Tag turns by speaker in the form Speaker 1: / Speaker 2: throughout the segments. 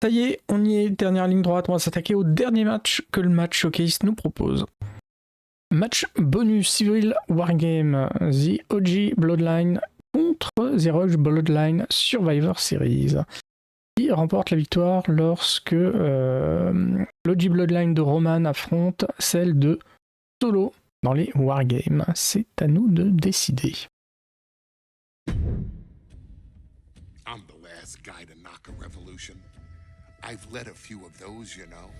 Speaker 1: Ça y est, on y est, dernière ligne droite, on va s'attaquer au dernier match que le match Showcase nous propose. Match bonus Civil Wargame, The OG Bloodline contre The Rogue Bloodline Survivor Series. Qui remporte la victoire lorsque l'OG Bloodline de Roman affronte celle de Solo dans les Wargames. C'est à nous de décider.
Speaker 2: I'm the last guy to knock a revolution. I've led a few of those, you know.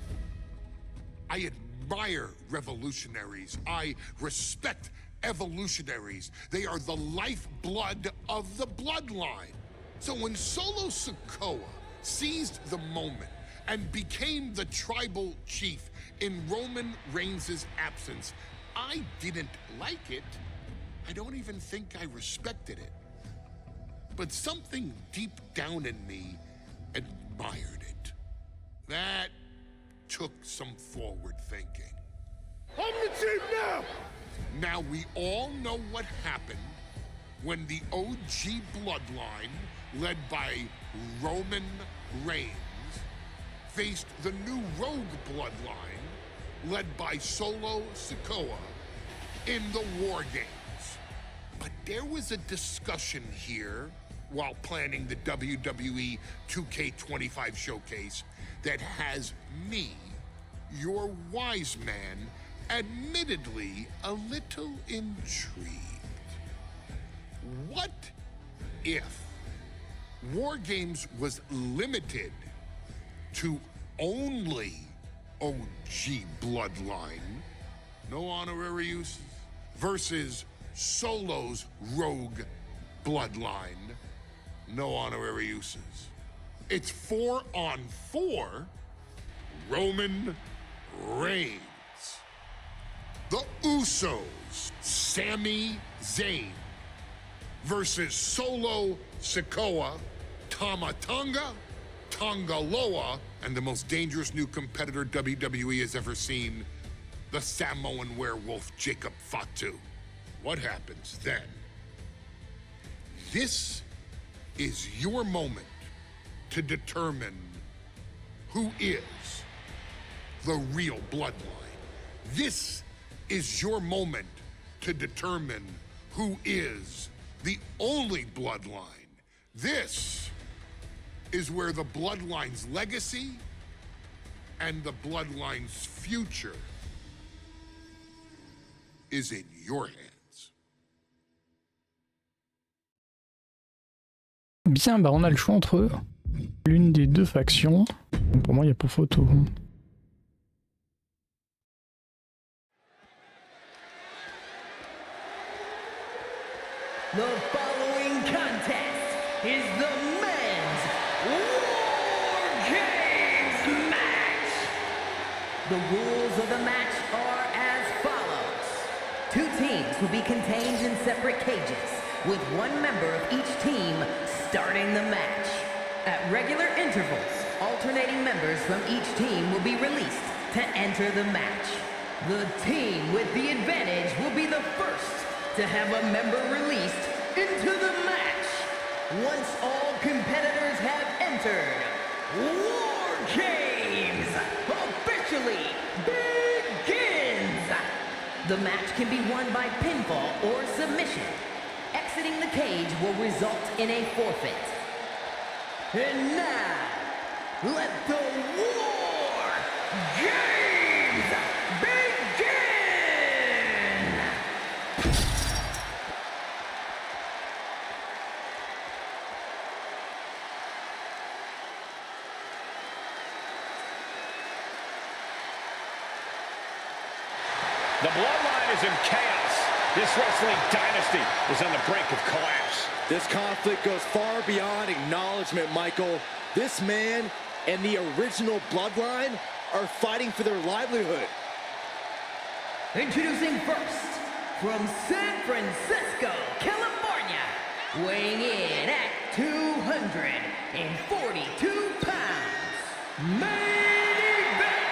Speaker 2: I admire revolutionaries. I respect evolutionaries. They are the lifeblood of the bloodline. So when Solo Sikoa seized the moment and became the tribal chief in Roman Reigns' absence, I didn't like it. I don't even think I respected it. But something deep down in me admired it. That took some forward thinking. I'm the chief now! Now we all know what happened when the OG bloodline, led by Roman Reigns, faced the new Rogue bloodline, led by Solo Sikoa, in the WarGames. But there was a discussion here while planning the WWE 2K25 showcase that has me, your wise man, admittedly a little intrigued. What if WarGames was limited to only OG Bloodline, no honorary uses, versus Solo's Rogue Bloodline, no honorary uses? It's 4-on-4 Roman Reigns. The Usos, Sami Zayn, versus Solo Sikoa, Tama Tonga, Tonga Loa, and the most dangerous new competitor WWE has ever seen, the Samoan werewolf Jacob Fatu. What happens then? This is your moment to determine who is the real bloodline. This is your moment to determine who is the only bloodline. This is where the bloodline's legacy and the bloodline's future is in your hands.
Speaker 1: Bien, bah on a le choix entre l'une des deux factions. Pour moi, il n'y a pas photo.
Speaker 3: The following contest is the men's WarGames match. The rules of the match are as follows. Two teams will be contained in separate cages, with one member of each team starting the match. At regular intervals, alternating members from each team will be released to enter the match. The team with the advantage will be the first to have a member released into the match. Once all competitors have entered, WarGames officially begins. The match can be won by pinfall or submission. Exiting the cage will result in a forfeit. And now, let the WarGames begin!
Speaker 4: The bloodline is in chaos. This wrestling dynasty is on the brink of collapse.
Speaker 5: This conflict goes far beyond acknowledgement, Michael. This man and the original bloodline are fighting for their livelihood.
Speaker 3: Introducing first, from San Francisco, California, weighing in at 242 pounds, main event,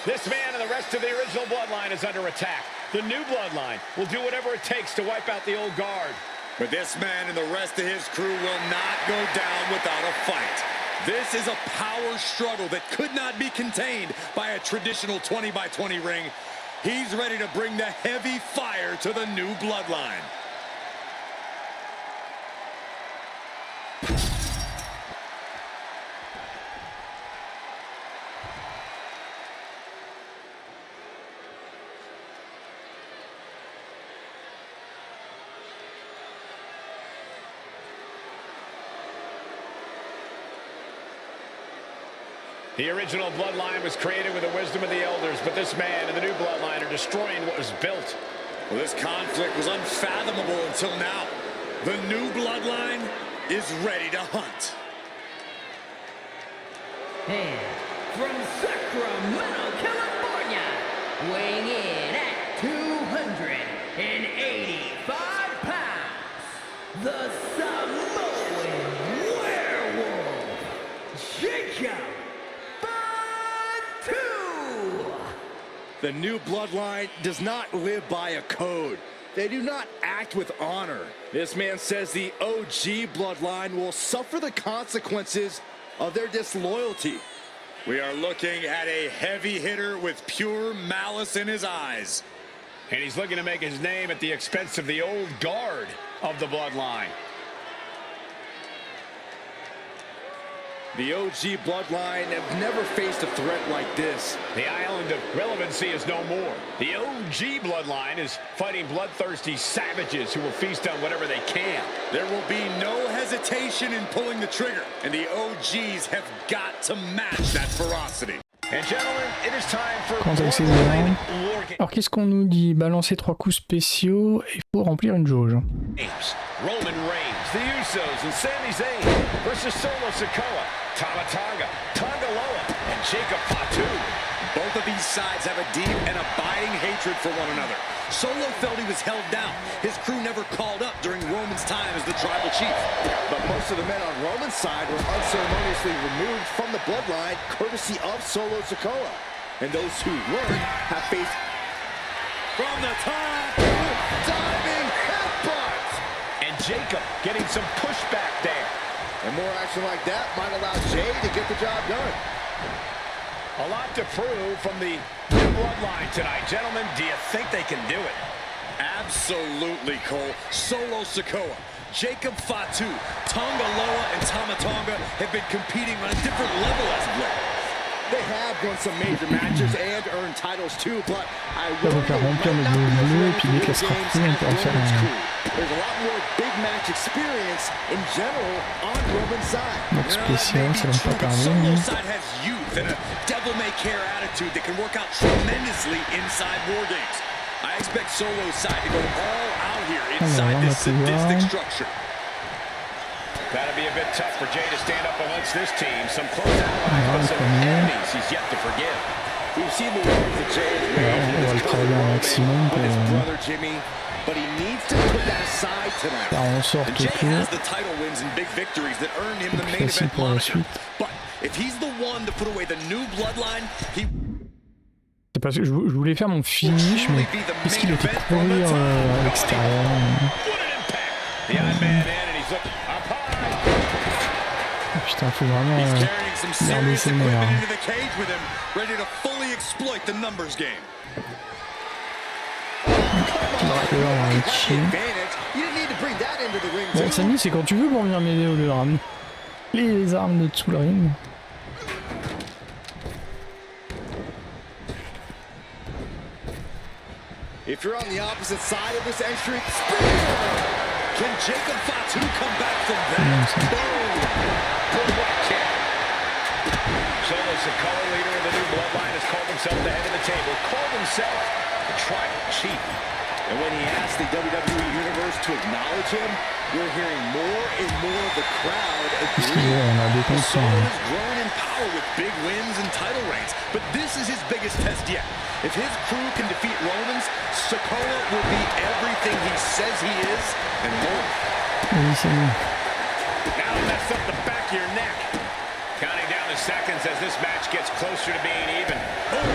Speaker 4: This man and the rest of the original bloodline is under attack. The new bloodline will do whatever it takes to wipe out the old guard.
Speaker 5: But this man and the rest of his crew will not go down without a fight. This is a power struggle that could not be contained by a traditional 20-by-20 ring. He's ready to bring the heavy fire to the new bloodline.
Speaker 4: The original bloodline was created with the wisdom of the elders, but this man and the new bloodline are destroying what was built.
Speaker 5: Well, this conflict was unfathomable until now. The new bloodline is ready to hunt.
Speaker 3: And from Sacramento, California, weighing in at 285 pounds, the Samoan werewolf, Jacob.
Speaker 5: The new bloodline does not live by a code. They do not act with honor. This man says the OG bloodline will suffer the consequences of their disloyalty. We are looking at a heavy hitter with pure malice in his eyes.
Speaker 4: And he's looking to make his name at the expense of the old guard of the bloodline.
Speaker 5: The OG bloodline have never faced a threat like this.
Speaker 4: The island of relevancy is no more. The OG bloodline is fighting bloodthirsty savages who will feast on whatever they can.
Speaker 5: There will be no hesitation in pulling the trigger, and the OGs have got to match that ferocity.
Speaker 4: And gentlemen, it is time for
Speaker 1: Bloodline. Alors qu'est-ce qu'on nous dit? Balancer 3 coups spéciaux, il faut remplir une jauge.
Speaker 4: Roman Reigns, the Usos, and Sami Zayn versus Solo Sikoa, Tama Tonga, Tonga Loa, and Jacob Fatu.
Speaker 5: Both of these sides have a deep and abiding hatred for one another. Solo felt he was held down. His crew never called up during Roman's time as the tribal chief. But most of the men on Roman's side were unceremoniously removed from the bloodline, courtesy of Solo Sikoa. And those who weren't have faced from the top, diving headbutt.
Speaker 4: And Jacob getting some pushback there.
Speaker 5: And more action like that might allow Jay to get the job done.
Speaker 4: A lot to prove from the new bloodline tonight. Gentlemen, do you think they can do it?
Speaker 5: Absolutely, Cole. Solo Sikoa, Jacob Fatu, Tonga Loa, and Tama Tonga have been competing on a different level as of late. They have won some major matches and earned titles too, but I will
Speaker 1: Donc à remplir le bleu et puis dès qu'elle sera finie, on pourra faire
Speaker 5: There's a lot more big match experience in general on Roman's side.
Speaker 1: mode spécial, ça va pas tarder.
Speaker 5: Solo's side has youth and a devil-may-care attitude that can work out tremendously inside WarGames. I expect Solo's side to go all out here inside this sadistic structure.
Speaker 4: That'll be a bit tough for Jay to stand up against this team. Some close allies, but some enemies he's yet to forgive.
Speaker 5: We've seen the ways that Jay has raised with his brother Jimmy, but he needs to put that aside tonight. And Jay has the title wins and big victories that earned him the main event moniker. But if he's the one to put away the new bloodline, he...
Speaker 1: C'est parce que je voulais faire mon finish, mais est-ce qu'il était courir à l'extérieur? Putain, faut vraiment garder ses nerfs. Bon, Samy, c'est quand tu veux pour venir m'aider au lieu de ramener les armes de dessous le ring.
Speaker 5: If you're on the opposite side of this entry, spear! Can Jacob Fatu come back from that? Boom! Good right kick.
Speaker 4: Solo Sikoa, leader of the new bloodline, has called himself the head of the table, called himself the tribal chief.
Speaker 5: And when he asked the WWE Universe to acknowledge him, we're hearing more and more of the crowd agree. Solo has grown in power with big wins and title reigns, but this is his biggest test yet. If his crew can defeat Romans, Sikoa will be everything he says he is and more.
Speaker 4: Now mess up the back of your neck. Counting down the seconds as this match gets closer to being even. Boom!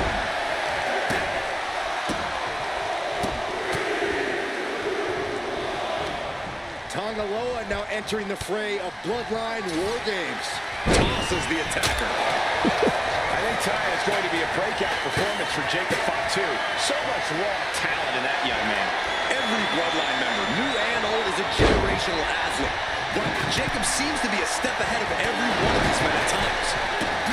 Speaker 5: Tanga Loa now entering the fray of Bloodline WarGames. Tosses the attacker.
Speaker 4: I think tonight is going to be a breakout performance for Jacob Fatu. So much raw talent in that young man.
Speaker 5: Every Bloodline member, new and old, is a generational athlete. But Jacob seems to be a step ahead of every one of these men at times.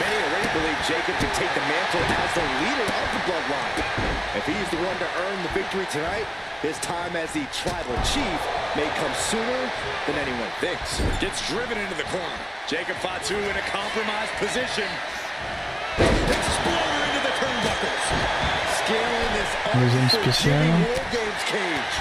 Speaker 5: Many already believe Jacob can take the mantle as the leader of the Bloodline. If he's the one to earn the victory tonight, his time as the Tribal Chief may come sooner than anyone thinks. Gets driven into the corner. Jacob Fatu in a compromised position. Exploder into the turnbuckles. Scaling this
Speaker 1: Deuxième spécial.
Speaker 5: WarGames cage.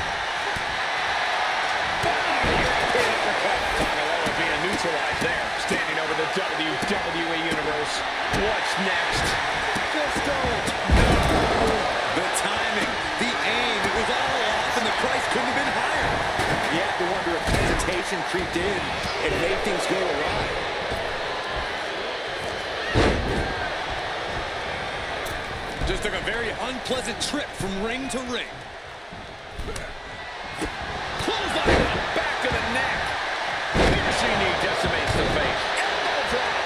Speaker 4: Being neutralized there. Standing over the WWE Universe. What's next?
Speaker 5: Just go. No. The timing, the aim, it was all off and the price couldn't have been higher. You have to wonder if hesitation creeped in and made things go awry. Just took a very unpleasant trip from ring to ring.
Speaker 4: Clothesline up, back to the neck. Piercing knee decimates the face. Elbow drop.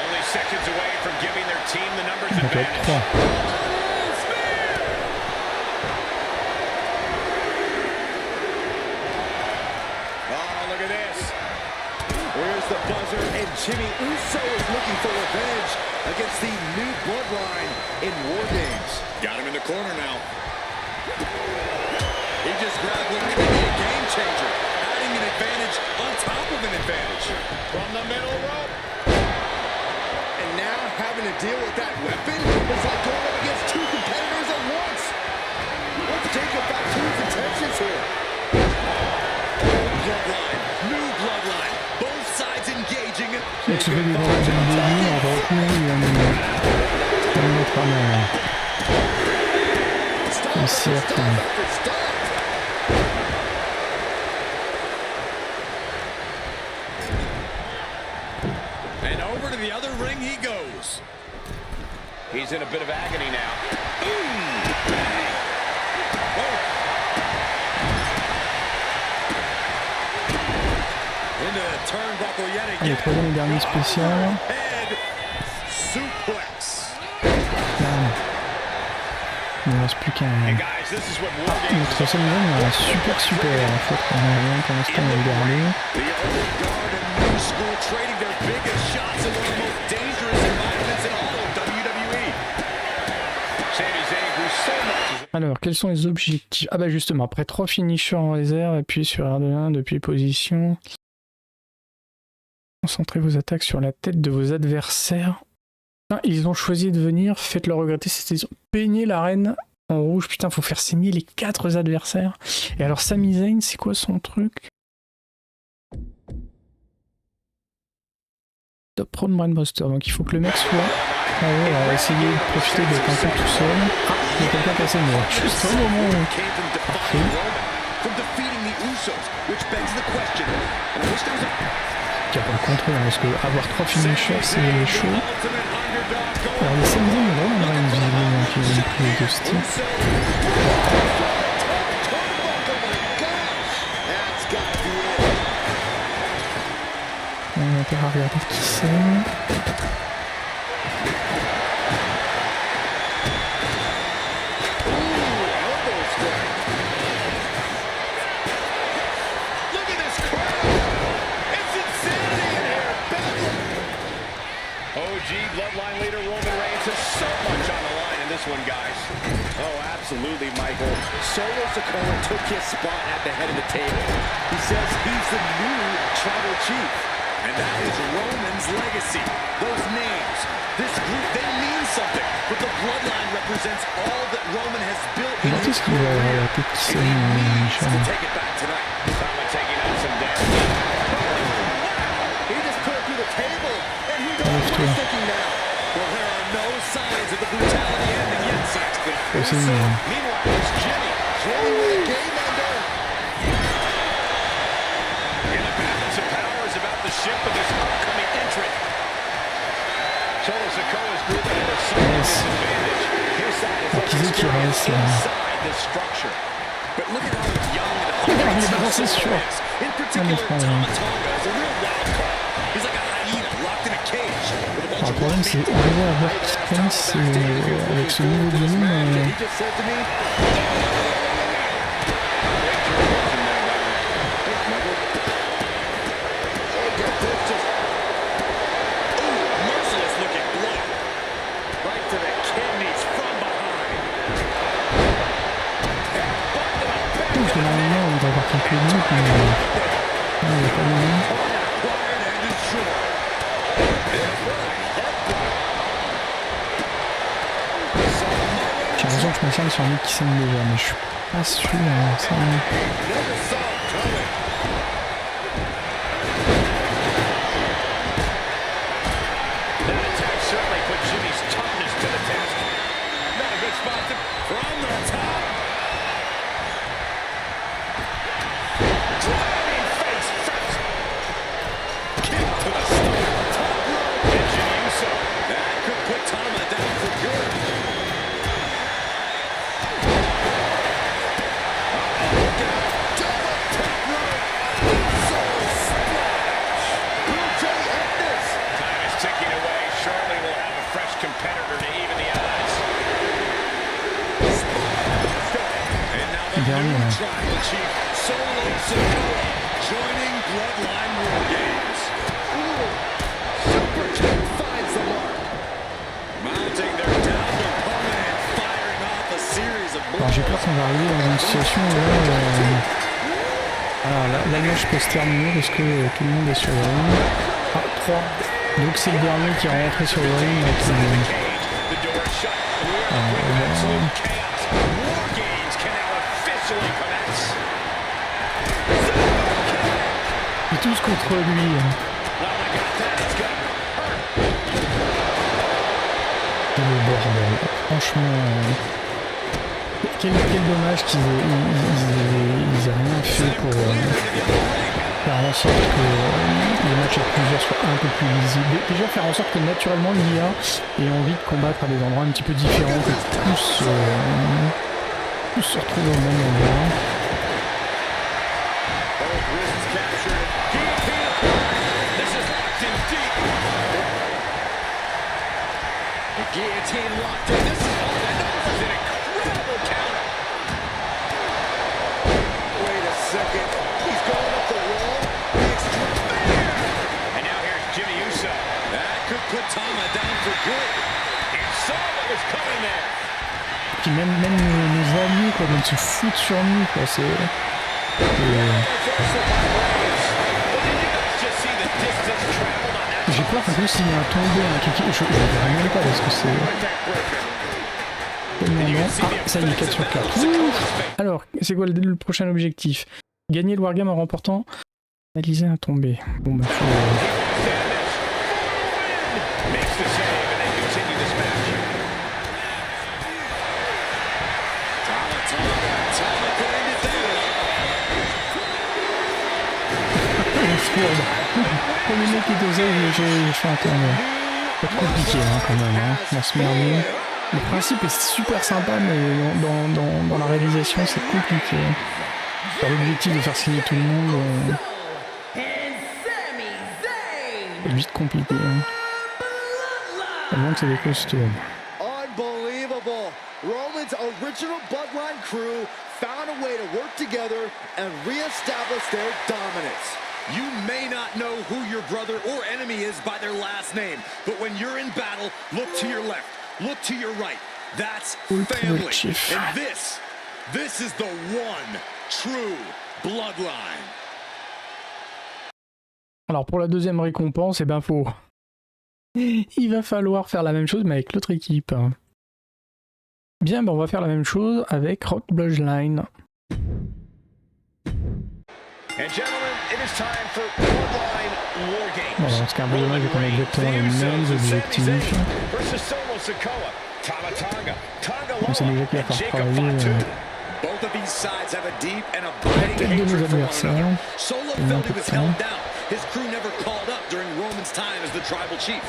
Speaker 4: Only seconds away from giving their team the numbers advantage.
Speaker 5: Where's the buzzer? And Jimmy Uso is looking for revenge against the new Bloodline in WarGames. Got him in the corner now. He just grabbed what could be a game changer, adding an advantage on top of an advantage. From the middle rope. And now having to deal with that weapon is like going up against two competitors at once. Let's take it back to his intentions here. Bloodline, new Bloodline. Both sides engaging.
Speaker 1: Donc ce fait du droit de début, on va retenir, il va me mettre en un cercle.
Speaker 5: And over to the other ring he goes.
Speaker 4: He's in a bit of agony now.
Speaker 5: Bang. Into the turnbuckle yet again.
Speaker 1: Allez, troisième et dernier spécial.
Speaker 5: Head suplex.
Speaker 1: Il ne reste plus qu'un.
Speaker 4: Hey guys, this is what WarGames
Speaker 1: Notre seul niveau, on a un super en fait. On a rien pour l'instant, on va le garder.
Speaker 5: The old guard and new school trading their biggest shots in one of the most dangerous environments in all of WWE.
Speaker 4: Sami Zayn grew so much.
Speaker 1: Alors, quels sont les objectifs? Ah bah justement, après 3 finishers en réserve, appuyez sur R2-1 depuis position. Concentrez vos attaques sur la tête de vos adversaires. Putain, ils ont choisi de venir, faites-le regretter, c'était peigner l'arène en rouge. Putain, faut faire saigner les 4 adversaires. Et alors, Sami Zayn, c'est quoi son truc? Top Road Brainbuster, donc il faut que le mec soit... Ah ouais, on va essayer de profiter d'être un peu tout seul. Ah, il y a quelqu'un qui a saigné. Juste au moment où... Parfait. Qui a pas le contrôle, hein, parce que avoir 3 finishers c'est chaud. Alors les Sami Zayn, on a une visiblement qui est plus de style. On a intérêt à regarder qui c'est.
Speaker 4: Bloodline leader Roman Reigns has so much on the line in this one, guys.
Speaker 5: Oh, absolutely, Michael. Solo Sikoa took his spot at the head of the table. He says he's the new Tribal Chief. And that is Roman's legacy. Those names, this group, they mean something. But the Bloodline represents all that Roman has built in his career. And he needs to take it back tonight.
Speaker 4: Someone taking out some damage.
Speaker 5: He just put it through the table. And who knows what he's thinking now? Well, there are no signs of the brutality ending yet, Saxton. Meanwhile, it's Jimmy. Jimmy with a game ender.
Speaker 4: And the balance of power is about to shift with this upcoming entrant. Solo Sikoa's group has a solid disadvantage. His side is looking inside this structure.
Speaker 5: But look at how young and
Speaker 1: est balancé sur
Speaker 5: In particular,
Speaker 1: un écran.
Speaker 5: Tama Tonga is a real wild card. He's like a hyena locked in a cage with a bunch
Speaker 1: Le
Speaker 5: of
Speaker 1: problème, c'est arriver à voir qui pense avec ce niveau de volume.
Speaker 5: he just said to me. Merciless looking blow. Right to the kidneys from behind.
Speaker 1: Je pense que normalement, on va avoir quelques minutes, mais non, il n'y a pas de moment.
Speaker 5: Acquired and destroyed.
Speaker 1: J'ai l'impression que je me sens sur un mec qui saigne déjà, mais je suis pas sûr. Ça...
Speaker 5: Never saw it coming.
Speaker 4: That attack certainly put Jimmy's toughness to the test. Not a good spot to...
Speaker 5: From the top.
Speaker 4: Driving face first.
Speaker 5: Kick to the stomach. Top rope.
Speaker 4: And Jimmy Uso.
Speaker 5: That could put Tama down for good. Look out. Tama top rope. Uso splash. WarGames.
Speaker 4: Time is ticking away. Shortly we'll have a fresh competitor to even the odds.
Speaker 5: And now the
Speaker 1: Dernier,
Speaker 5: new
Speaker 1: hein.
Speaker 5: tribal chief, SOLUCE, joining Bloodline WarGames. Super kick finds the mark. Mounting their downward opponent and firing off a series of
Speaker 1: Alors j'ai peur qu'on va arriver dans une situation où alors l'alliance peut se terminer parce que tout le monde est sur le ring. Ah, 3. Donc c'est le dernier qui est rentré sur le ring.
Speaker 4: The door is shut. We are in absolute chaos. WarGames can now officially commence.
Speaker 1: Ils tous contre lui.
Speaker 4: Oh my God, that is gonna hurt.
Speaker 1: C'est le bordel. Franchement, quel dommage qu'ils aient rien fait pour faire en sorte que les matchs à plusieurs soient un peu plus lisibles. Déjà faire en sorte que naturellement l'IA ait envie de combattre à des endroits un petit peu différents, que tous se retrouvent au même endroit.
Speaker 5: Both wrists captured. Guillotine.
Speaker 4: This is locked in deep.
Speaker 5: The guillotine locked in. This is
Speaker 4: This is an incredible counter.
Speaker 5: Wait a second. He's going up the wall. The extreme.
Speaker 4: And now here's Jimmy Uso.
Speaker 5: That could put Tama down for good.
Speaker 4: He saw what was coming there.
Speaker 1: Puis même nos alliés quoi, même se foutent sur nous quoi, c'est... J'ai peur qu'en plus il y a un tombé, un kiki, je ne verrai même pas parce que c'est... Ah, ça y est, 4 sur 4. Alors, c'est quoi le prochain objectif? Gagner le wargame en remportant, analyser un tombé. Bon bah faut...
Speaker 4: Makes the save and they continue this match.
Speaker 5: Tama could end it there.
Speaker 1: Comme le mec qui était j'ai fait un tournoi. C'est compliqué hein, quand même, hein, dans ce merdier. Le principe est super sympa, mais dans la réalisation c'est compliqué. Faire l'objectif de faire signer tout le monde, c'est vite compliqué. Hein. Tellement que c'est des costauds.
Speaker 5: Unbelievable. Roman's original Bloodline crew found a way to work together and reestablish their dominance. You may not know who your brother or enemy is by their last name, but when you're in battle, look to your left, look to your right. That's family. And this is the one true Bloodline.
Speaker 1: Alors pour la deuxième récompense, eh ben il va falloir faire la même chose mais avec l'autre équipe. Bien, ben on va faire la même chose avec Bloodline. Bon, c'est qu'un bon dommage qu'on a exactement les mêmes objectifs. On sait déjà qu'il va falloir travailler la tête de nos adversaires. Et un peu de temps.
Speaker 5: His crew never called up during Roman's time as the tribal chief.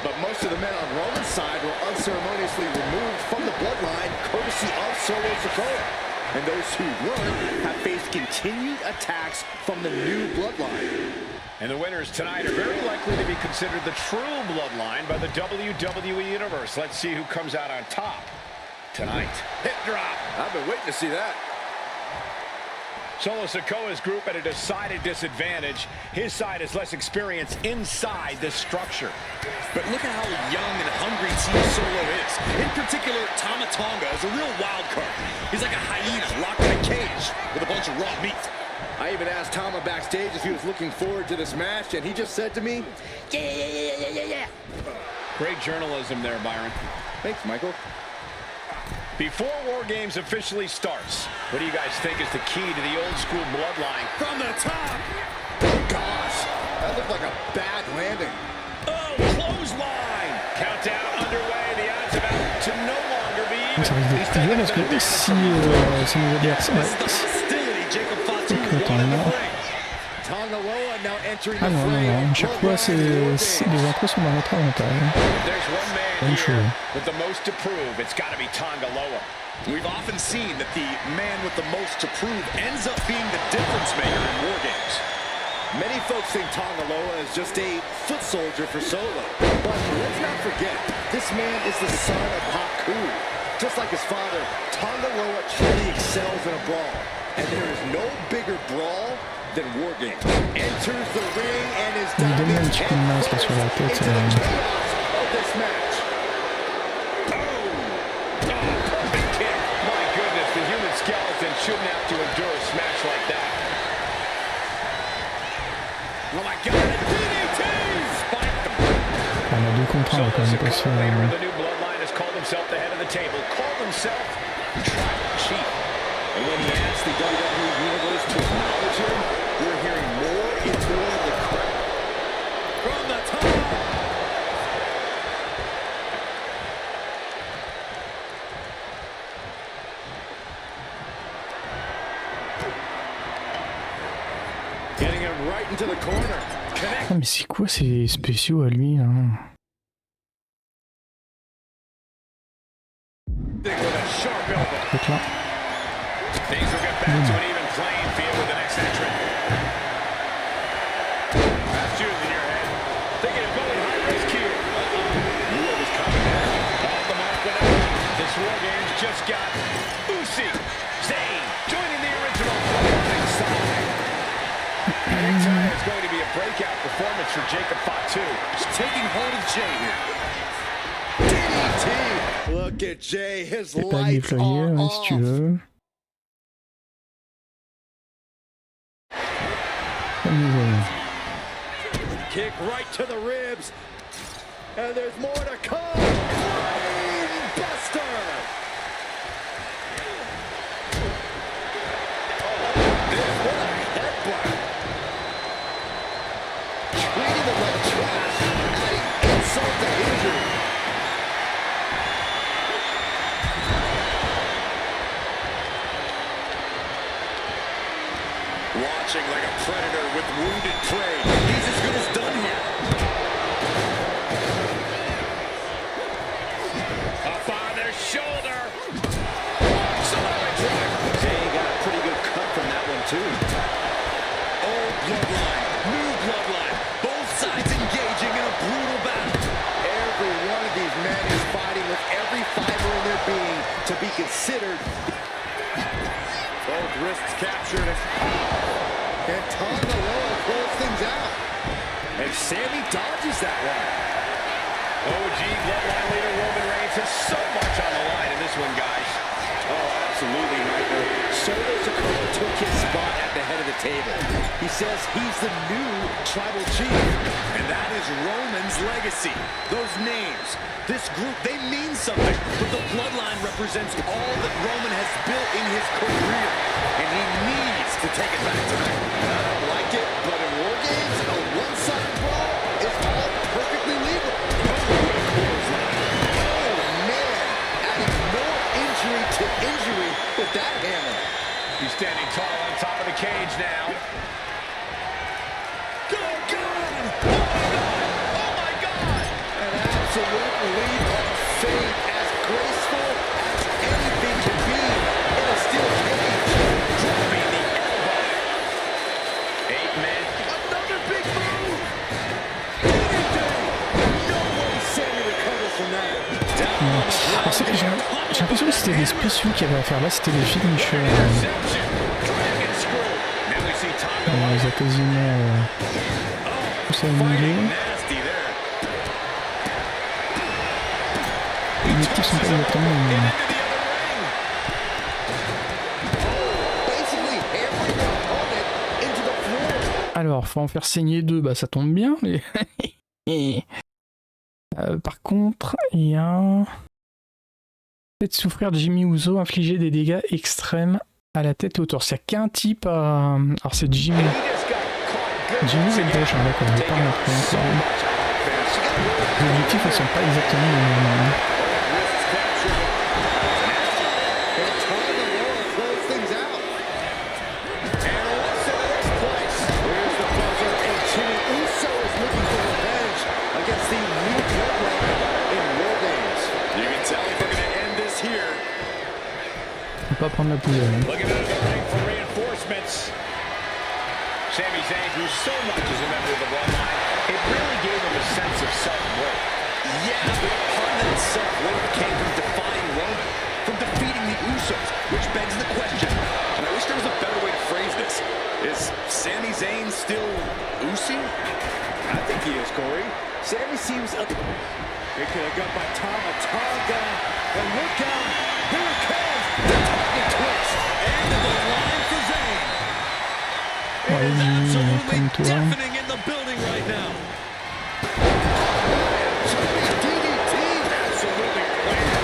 Speaker 5: But most of the men on Roman's side were unceremoniously removed from the bloodline, courtesy of Solo Sikoa. And those who weren't have faced continued attacks from the new Bloodline.
Speaker 4: And the winners tonight are very likely to be considered the true Bloodline by the WWE Universe. Let's see who comes out on top tonight. Hip drop.
Speaker 5: I've been waiting to see that.
Speaker 4: Solo Sikoa's group at a decided disadvantage. His side has less experience inside this structure.
Speaker 5: But look at how young and hungry Team Solo is. In particular, Tama Tonga is a real wild card. He's like a hyena locked in a cage with a bunch of raw meat. I even asked Tama backstage if he was looking forward to this match, and he just said to me, yeah.
Speaker 4: Great journalism there, Byron.
Speaker 5: Thanks, Michael.
Speaker 4: Before WarGames officially starts, what do you guys think is the key to the old school Bloodline?
Speaker 5: From the top! Oh, gosh. That looked like a bad landing. Oh, clothesline!
Speaker 4: Countdown underway. The odds about to no longer be even.
Speaker 1: Ça risque d'être plus dur parce que si c'est nos adversaires... Ah non, non, non, chaque fois les entrées sont dans notre avantage. Bonne chose.
Speaker 4: With the most to prove, it's got to be Tonga Loa.
Speaker 5: We've often seen that the man with the most to prove ends up being the difference maker in WarGames. Many folks think Tonga Loa is just a foot soldier for Solo. But let's not forget, this man is the son of Haku. Just like his father, Tonga Loa truly excels in a brawl. And there is no bigger brawl than WarGames. Enters the ring and is diving into the chaos of this match.
Speaker 4: Perfect kick. My goodness, the human skeleton shouldn't have to endure a smash like that.
Speaker 5: Oh my God, DDT! Spiked him.
Speaker 1: On a deux contre un quand même parce que...
Speaker 4: The new Bloodline has called himself the head of the table, called himself Tribal Chief.
Speaker 5: And when he asked the WWE Universe to acknowledge him, we're hearing more and more of the crowd. From the top! Getting him right into the corner. Connect.
Speaker 1: Ah mais c'est quoi ces spéciaux à lui là?
Speaker 5: With a sharp elbow.
Speaker 1: Peut-être là.
Speaker 4: Things will get back to an even playing field with the next entrant. That's yours in your head. Thinking of going high risk here. You know what's coming now. Off the mark with that. This WarGames just got Usi. Zayn joining the original Bloodline side. Tonight is going to be a breakout performance for Jacob Fatu.
Speaker 5: Taking hold of Jay here. DDT. Look at Jay. His lights are off.
Speaker 1: Si tu veux.
Speaker 5: Kick right to the ribs. And there's more to come. Brain Buster. What a headbutt. Treating him like trash. Adding insult to injury. Watching like a predator with wounded prey. He's as good as done here.
Speaker 4: Up on their shoulder.
Speaker 5: Jay got a pretty good cut from that one too. Old Bloodline, new Bloodline. Both sides engaging in a brutal battle. Every one of these men is fighting with every fiber in their being to be considered. Both wrists captured. And Tonga Loa pulls things out. And Sammy dodges that one.
Speaker 4: OG Bloodline leader Roman Reigns has so much on the line in this one, guys.
Speaker 5: Oh, absolutely, Michael. Solo Sikoa took his spot at the head of the table. He says he's the new Tribal Chief. And that is Roman's legacy. Those names, this group, they mean something. But the Bloodline represents all that Roman has built in his career. And he needs to take it back tonight. I don't like it, but in WarGames, a one-sided brawl is all perfectly legal. Oh, man. Adding more injury to injury with that hammer.
Speaker 4: He's standing tall on top of the cage now.
Speaker 5: Go, God! Oh, my God! An absolute leap of faith, as graceful as anything can be in a steel cage.
Speaker 1: Alors, j'ai l'impression que c'était des spéciaux qu'il y avait à faire là, c'était des finishers. On les a quasiment tous annulés. Les objectifs sont pas exactement les mêmes. Alors, faut en faire saigner 2, bah ça tombe bien. Mais... par contre, il y a... Faites souffrir Jimmy Uso, infliger des dégâts extrêmes à la tête et autour. C'est qu'un type à... Alors c'est Jimmy. Jimmy c'est gauche, hein, d'accord, on n'est pas rentré encore. Les objectifs ne sont pas exactement les mêmes. Pas prendre la poussière.
Speaker 4: Sami Zayn grew so much as a member of the Bloodline, it really gave him a sense of self-worth.
Speaker 5: Yeah, but part of that self-worth came from defying Roman, from defeating the Usos, which begs the question, and I wish there was a better way to phrase this, is Sami Zayn still Usi?
Speaker 4: I think he is, Corey.
Speaker 5: Sami seems up.
Speaker 4: It could have got by Tama Tonga, and look out, here it comes, the target twist, and the line for Zayn.
Speaker 1: Ouais,
Speaker 4: Absolutely deafening in the building right now. DDT, absolutely planned.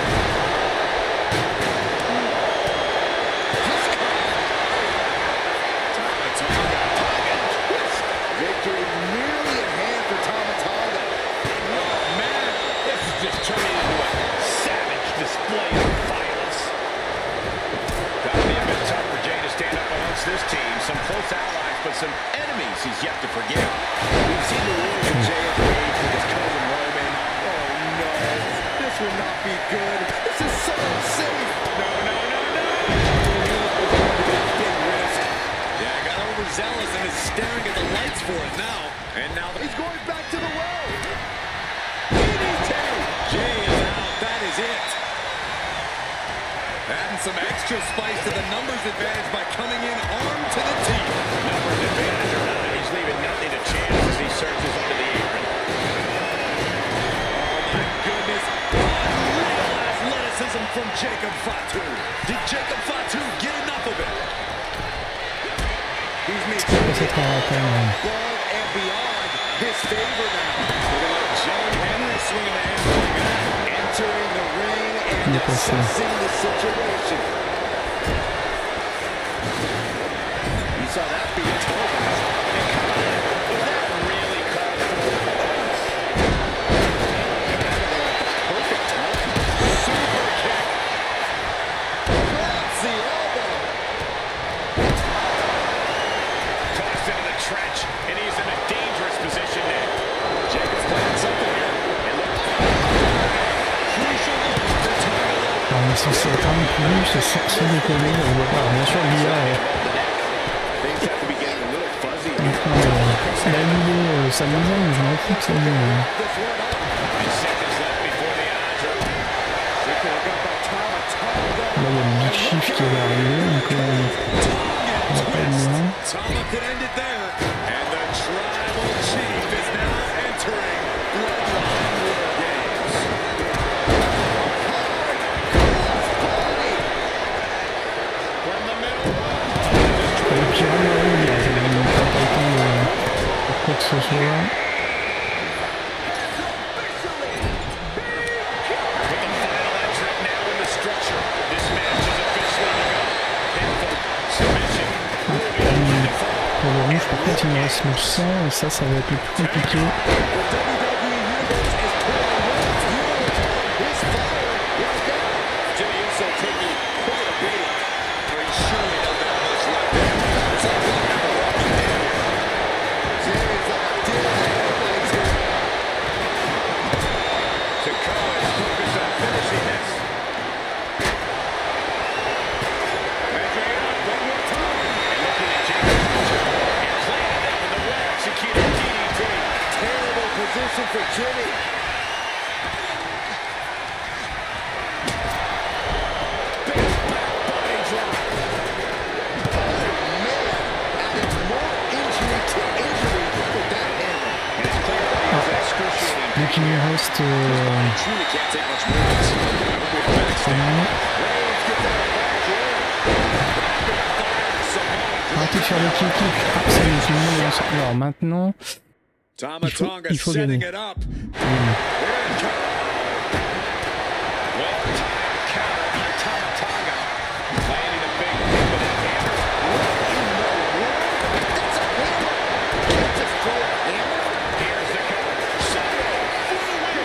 Speaker 4: Tama twist.
Speaker 5: Victory nearly at hand for Tama Tonga.
Speaker 4: Oh man, this is just turning into a savage display of violence. That'll be a bit tough for Jay to stand up amongst this team. Some close allies, but some enemies he's yet to forgive.
Speaker 5: We've seen the rules of Jay engage with his cousin Roman. Oh no, this will not be good. This is so unsafe.
Speaker 4: No.
Speaker 5: Big risk.
Speaker 4: Yeah, got overzealous and is staring at the lights for it now. And now
Speaker 5: He's going back to the well.
Speaker 4: DDT. Jay is out. That is it.
Speaker 5: Adding some extra spice to the numbers advantage by coming in armed to the teeth.
Speaker 4: Numbers advantage or not, he's leaving nothing to chance as he searches under the apron.
Speaker 5: Oh my goodness. Unreal athleticism from Jacob Fatu. Did Jacob Fatu get enough of it? He's made above and beyond his favor now. We're going to let John Henry swing in the hand. Entering the ring and assessing the situation. You saw that being told.
Speaker 4: Was that really called for?
Speaker 5: Perfect timing. Super kick. Grabs the elbow.
Speaker 4: Tossed into the trench, and he's in a dangerous position now. Jacob's playing something here. It looks crucial for Triball.
Speaker 1: Alors, mais c'est quand même plus, c'est sans déconner, on voit pas. Bien sûr, l'IA
Speaker 5: Things have to be getting a little fuzzy.
Speaker 1: elle a annulé sa maison, mais je m'en fous que ça annule.
Speaker 5: This one up.
Speaker 4: And seconds left before the outro.
Speaker 5: They could have got by Tama Tonga.
Speaker 1: Là, il y a le big shift qui va arriver, donc on va pas être loin.
Speaker 5: Tama could end it there. And the Tribal Chief is now entering Bloodline WarGames.
Speaker 4: From the middle.
Speaker 1: Le pire, il n'a pas le temps de quoi que ce soit.
Speaker 4: With the final entrant now in the structure, this match is officially begun. Pinfall, submission, moving on to fall.
Speaker 1: Pour le rouge, par contre, il me reste le sang, et ça va être le plus compliqué.
Speaker 5: The WWE Universe is pouring more fuel on his fire right now. Jimmy Uso taking quite a beating. He surely doesn't have much left in him. It's like looking at the Walking Dead here. Jimmy's like a deer in the headlights here.
Speaker 4: Takao is focused on finishing this. Measuring it up one more time. And looking at Jacob's future. And planted that with a well-executed DDT.
Speaker 5: Terrible position for Jimmy.
Speaker 1: Donc il nous reste...
Speaker 5: Truly can't take much more of this.
Speaker 1: Arrêtez de faire des kick. Ah, ça y est, tout le monde est ensemble. Alors maintenant,
Speaker 5: Tama Tonga
Speaker 1: il faut
Speaker 5: setting
Speaker 1: gagner.
Speaker 5: it up.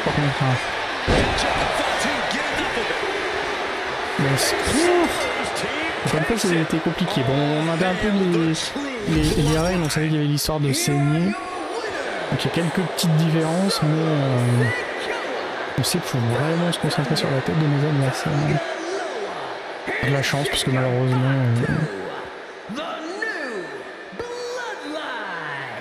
Speaker 1: Par contre, hein. Comme quoi, ça a été compliqué. Bon, on avait un peu les règles, on savait qu'il y avait l'histoire de saigner. Donc il y a quelques petites différences, mais on sait qu'il faut vraiment se concentrer sur la tête de nos adversaires. De la chance, parce que malheureusement...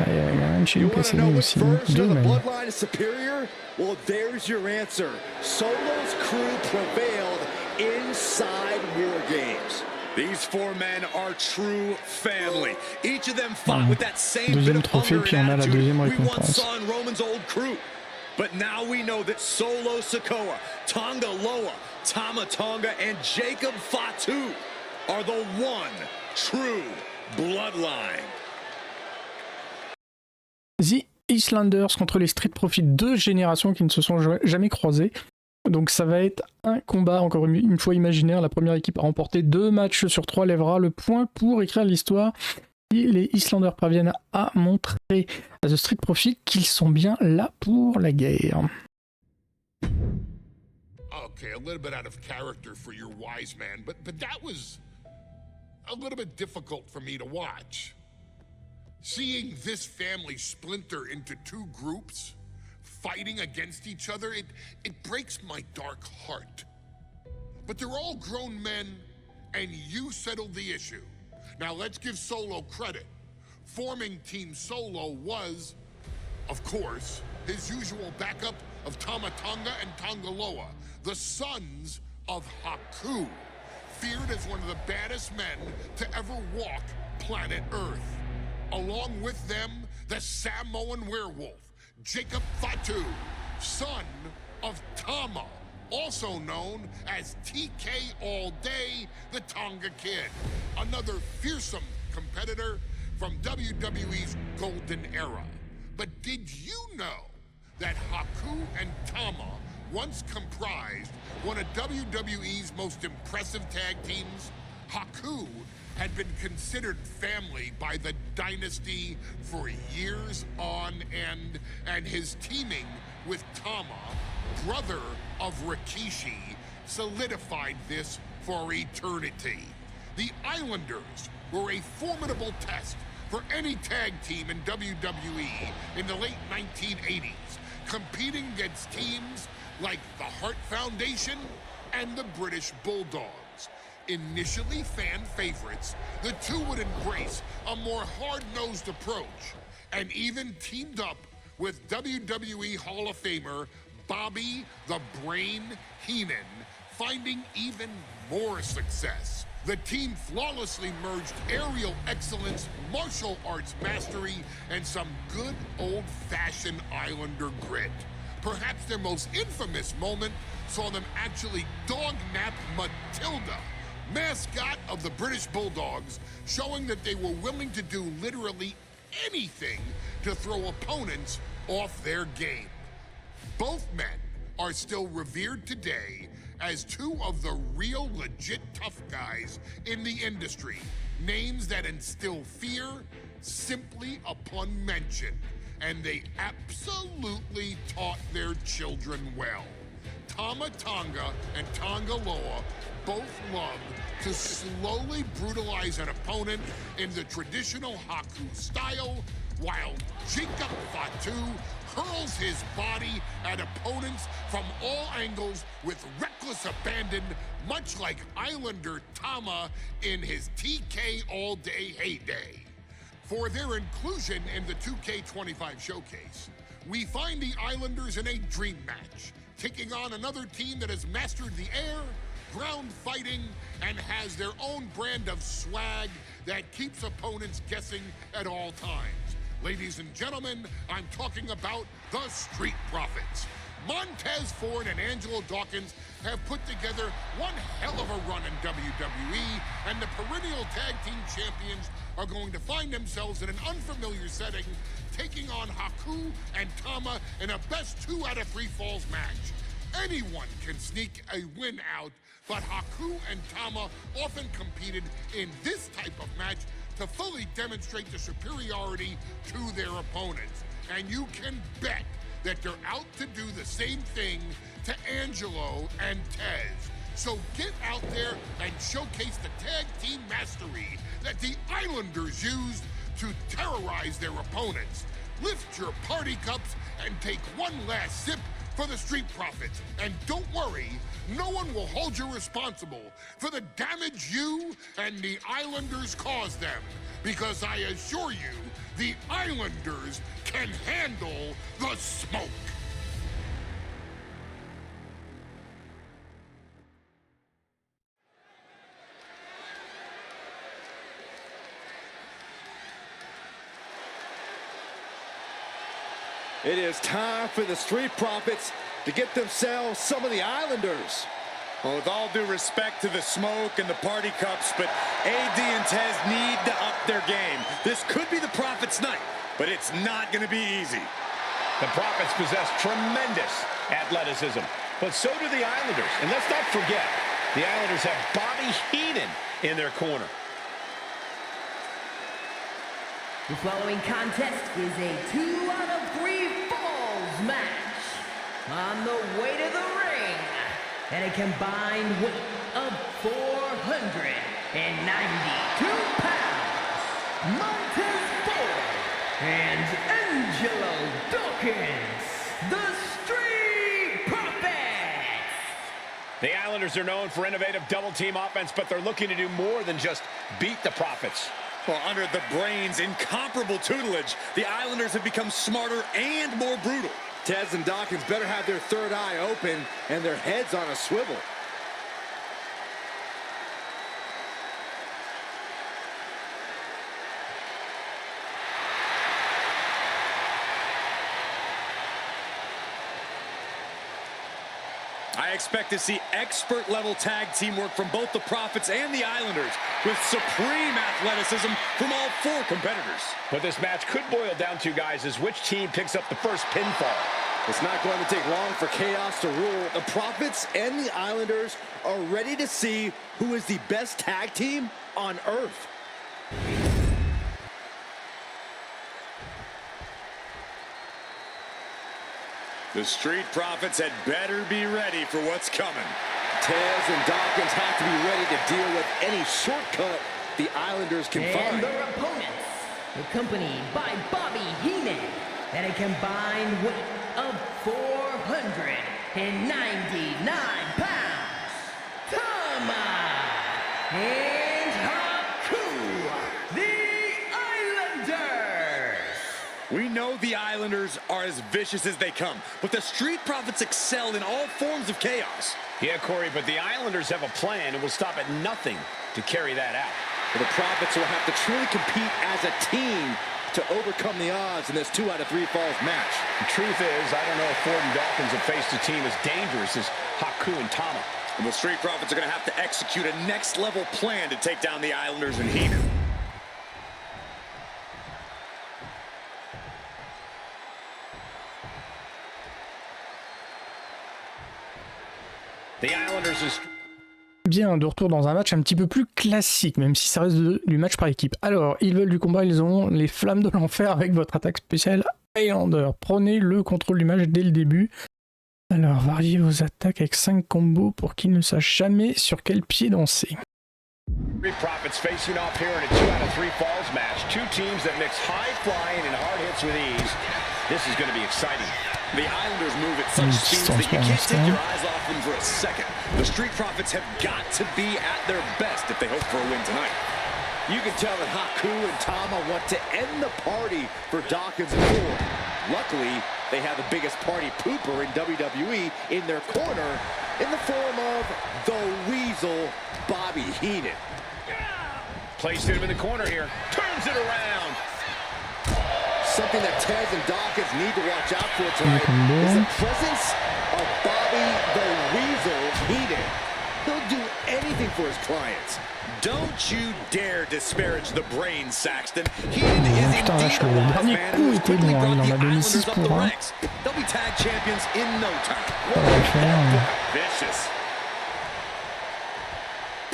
Speaker 1: il y a un chez nous qui a saigné aussi. Deux même.
Speaker 5: Bloodline is superior? Well, there's your answer. Solo's crew prevailed inside WarGames. These four men are true family. Each of them fought with that same bit of hunger and attitude we once saw in Roman's old crew. But now we know that Solo Sikoa, Tonga Loa, Tama Tonga, and Jacob Fatu are the one true Bloodline.
Speaker 1: The Islanders contre les Street Profits, deux générations qui ne se sont jamais croisées. Donc ça va être un combat, encore une fois imaginaire. La première équipe a remporté 2 matchs sur 3 lèvera le point pour écrire l'histoire. Et les Islanders parviennent à montrer à The Street Profits qu'ils sont bien là pour la guerre.
Speaker 2: Okay, a little bit out of character for your wise man, but that was a little bit difficult for me to watch. Seeing this family splinter into 2 groups, fighting against each other, it breaks my dark heart. But they're all grown men, and you settled the issue. Now let's give Solo credit. Forming Team Solo was, of course, his usual backup of Tama Tonga and Tonga Loa, the sons of Haku, feared as one of the baddest men to ever walk planet Earth. Along with them, the Samoan werewolf, Jacob Fatu, son of Tama, also known as TK All Day, the Tonga Kid, another fearsome competitor from WWE's golden era. But did you know that Haku and Tama once comprised one of WWE's most impressive tag teams? Haku had been considered family by the Dynasty for years on end, and his teaming with Tama, brother of Rikishi, solidified this for eternity. The Islanders were a formidable test for any tag team in WWE in the late 1980s, competing against teams like the Hart Foundation and the British Bulldogs. Initially fan favorites, the two would embrace a more hard-nosed approach and even teamed up with WWE Hall of Famer Bobby the Brain Heenan, finding even more success. The team flawlessly merged aerial excellence, martial arts mastery, and some good old-fashioned Islander grit. Perhaps their most infamous moment saw them actually dog-nap Matilda, mascot of the British Bulldogs, showing that they were willing to do literally anything to throw opponents off their game. Both men are still revered today as 2 of the real legit tough guys in the industry, names that instill fear simply upon mention, and they absolutely taught their children well. Tama Tonga and Tonga Loa both love to slowly brutalize an opponent in the traditional Haku style, while Jacob Fatu hurls his body at opponents from all angles with reckless abandon, much like Islander Tama in his TK All Day heyday. For their inclusion in the 2K25 showcase, we find the Islanders in a dream match, taking on another team that has mastered the air, ground fighting, and has their own brand of swag that keeps opponents guessing at all times. Ladies and gentlemen, I'm talking about the Street Profits. Montez Ford and Angelo Dawkins have put together one hell of a run in WWE, and the perennial tag team champions are going to find themselves in an unfamiliar setting, taking on Haku and Tama in a best 2 out of 3 falls match. Anyone can sneak a win out, but Haku and Tama often competed in this type of match to fully demonstrate the superiority to their opponents. And you can bet that they're out to do the same thing to Angelo and Tez. So get out there and showcase the tag team mastery that the Islanders used to terrorize their opponents. Lift your party cups and take one last sip for the Street Profits. And don't worry, no one will hold you responsible for the damage you and the Islanders caused them. Because I assure you, the Islanders can handle the smoke.
Speaker 5: It is time for the Street Profits to get themselves some of the Islanders. Well, with all due respect to the smoke and the party cups, but AD and Tez need to up their game. This could be the Profits' night, but it's not going to be easy.
Speaker 4: The Profits possess tremendous athleticism, but so do the Islanders. And let's not forget, the Islanders have Bobby Heenan in their corner.
Speaker 3: The following contest is a 2 out of 3 falls match. On the way to the ring, at a combined weight of 492 pounds, Montez Ford and Angelo Dawkins, the Street Profits.
Speaker 4: The Islanders are known for innovative double-team offense, but they're looking to do more than just beat the Profits.
Speaker 5: Well, under the Brains' incomparable tutelage, the Islanders have become smarter and more brutal. Tez and Dawkins better have their third eye open and their heads on a swivel. I expect to see expert-level tag teamwork from both the Profits and the Islanders, with supreme athleticism from all 4 competitors.
Speaker 4: What this match could boil down to, guys, is which team picks up the first pinfall.
Speaker 5: It's not going to take long for chaos to rule. The Profits and the Islanders are ready to see who is the best tag team on Earth. The Street Profits had better be ready for what's coming. Tez and Dawkins have to be ready to deal with any shortcut the Islanders can find.
Speaker 3: And their opponents, accompanied by Bobby Heenan, at a combined weight of 499 pounds, Tama and Haku, the Islanders.
Speaker 5: We know the Islanders are as vicious as they come, but the Street Profits excel in all forms of chaos.
Speaker 4: Yeah, Corey, but the Islanders have a plan and will stop at nothing to carry that out.
Speaker 5: But the Profits will have to truly compete as a team to overcome the odds in this 2 out of 3 falls match.
Speaker 4: The truth is, I don't know if Ford and Dawkins have faced a team as dangerous as Haku and Tama.
Speaker 5: And the Street Profits are going to have to execute a next-level plan to take down the Islanders and Heenan.
Speaker 4: The Islanders is...
Speaker 1: Bien, de retour dans un match un petit peu plus classique, même si ça reste du match par équipe. Alors, ils veulent du combat, ils ont les flammes de l'enfer avec votre attaque spéciale Highlander. Prenez le contrôle du match dès le début. Alors, variez vos attaques avec 5 combos pour qu'ils ne sachent jamais sur quel pied danser.
Speaker 4: Three Profits facing off here in a 2 out of 3 falls match. 2 teams that mix high flying and hard hits with ease. This is going to be exciting.
Speaker 5: The Islanders move at such speeds that you can't take your eyes off them for a second. The Street Profits have got to be at their best if they hope for a win tonight. You can tell that Haku and Tama want to end the party for Dawkins and Ford. Luckily, they have the biggest party pooper in WWE in their corner in the form of the Weasel, Bobby Heenan.
Speaker 4: Placed him in the corner here. Turns it around.
Speaker 5: Something that Taz and Dawkins need to watch out for tonight is the presence of Bobby the Weasel Heenan. He'll do anything for his clients. Don't you dare disparage the brain, Saxton. Heenan is indeed a wise man who has quickly brought the Islanders up the ranks. They'll be tag champions in no time. Vicious.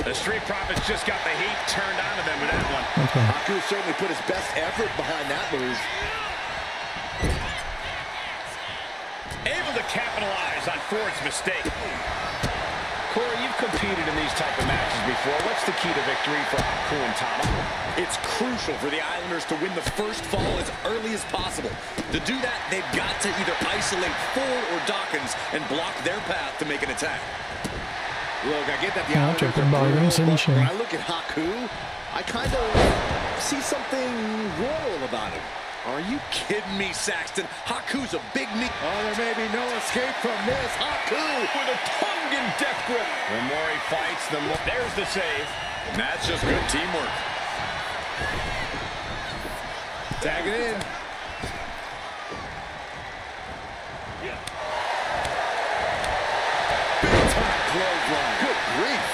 Speaker 4: The Street Profits just got the heat turned onto them with that one.
Speaker 5: Haku certainly put his best effort behind that move.
Speaker 4: Able to capitalize on Ford's mistake. Corey, you've competed in these type of matches before. What's the key to victory for Haku and Tama?
Speaker 5: It's crucial for the Islanders to win the first fall as early as possible. To do that, they've got to either isolate Ford or Dawkins and block their path to make an attack. Look, I get that the Islanders are brutal, but when I look at Haku, I kind of see something royal about him. Are you kidding me, Saxton? Haku's a big knee. Oh, there may be no escape from this. Haku
Speaker 4: with a tongue and death grip. The more he fights, the more. There's the save.
Speaker 5: And that's just good teamwork. Tag it in. Good grief.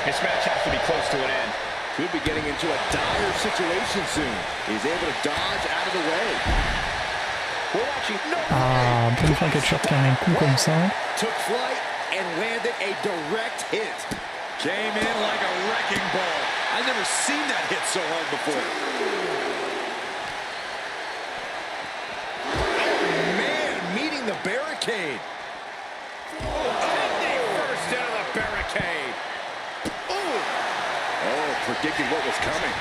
Speaker 4: This match has to be close to an end.
Speaker 5: Could be getting into a dire situation soon. He's able to dodge out of the way. We're watching.
Speaker 1: Ah, bonne fois qu'elle short un coup comme ça.
Speaker 5: Took flight and landed a direct hit. Came in like a wrecking ball. I've never seen that hit so hard before. The barricade.
Speaker 4: First into the barricade.
Speaker 5: Oh, predicted what was coming.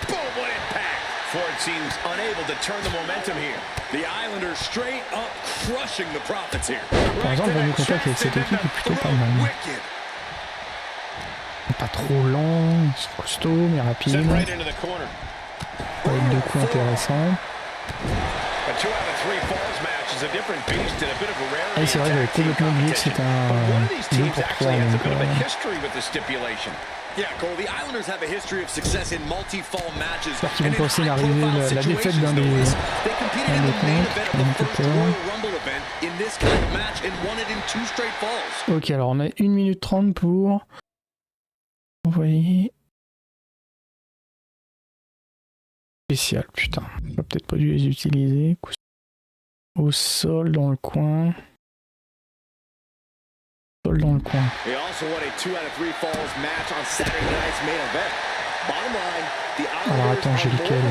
Speaker 4: Boom, what impact. Ford seems unable to turn the momentum here.
Speaker 5: The Islanders straight up crushing the Profits here.
Speaker 1: Par exemple, le contact avec cette équipe est plutôt pas mal. Pas trop lent, costaud, mais rapide.
Speaker 4: Right into the corner.
Speaker 1: Avec deux coups intéressants. Et c'est vrai que j'avais complètement oublié que c'était un 2 pour 3. J'espère qu'ils vont pas aussi arriver la défaite d'un des comptes. Ok, alors on a 1 minute 30 pour envoyer. Spécial, putain. J'aurais peut-être pas dû les utiliser. Au sol, dans le coin. Sol dans le coin. Alors attends, j'ai lequel oh,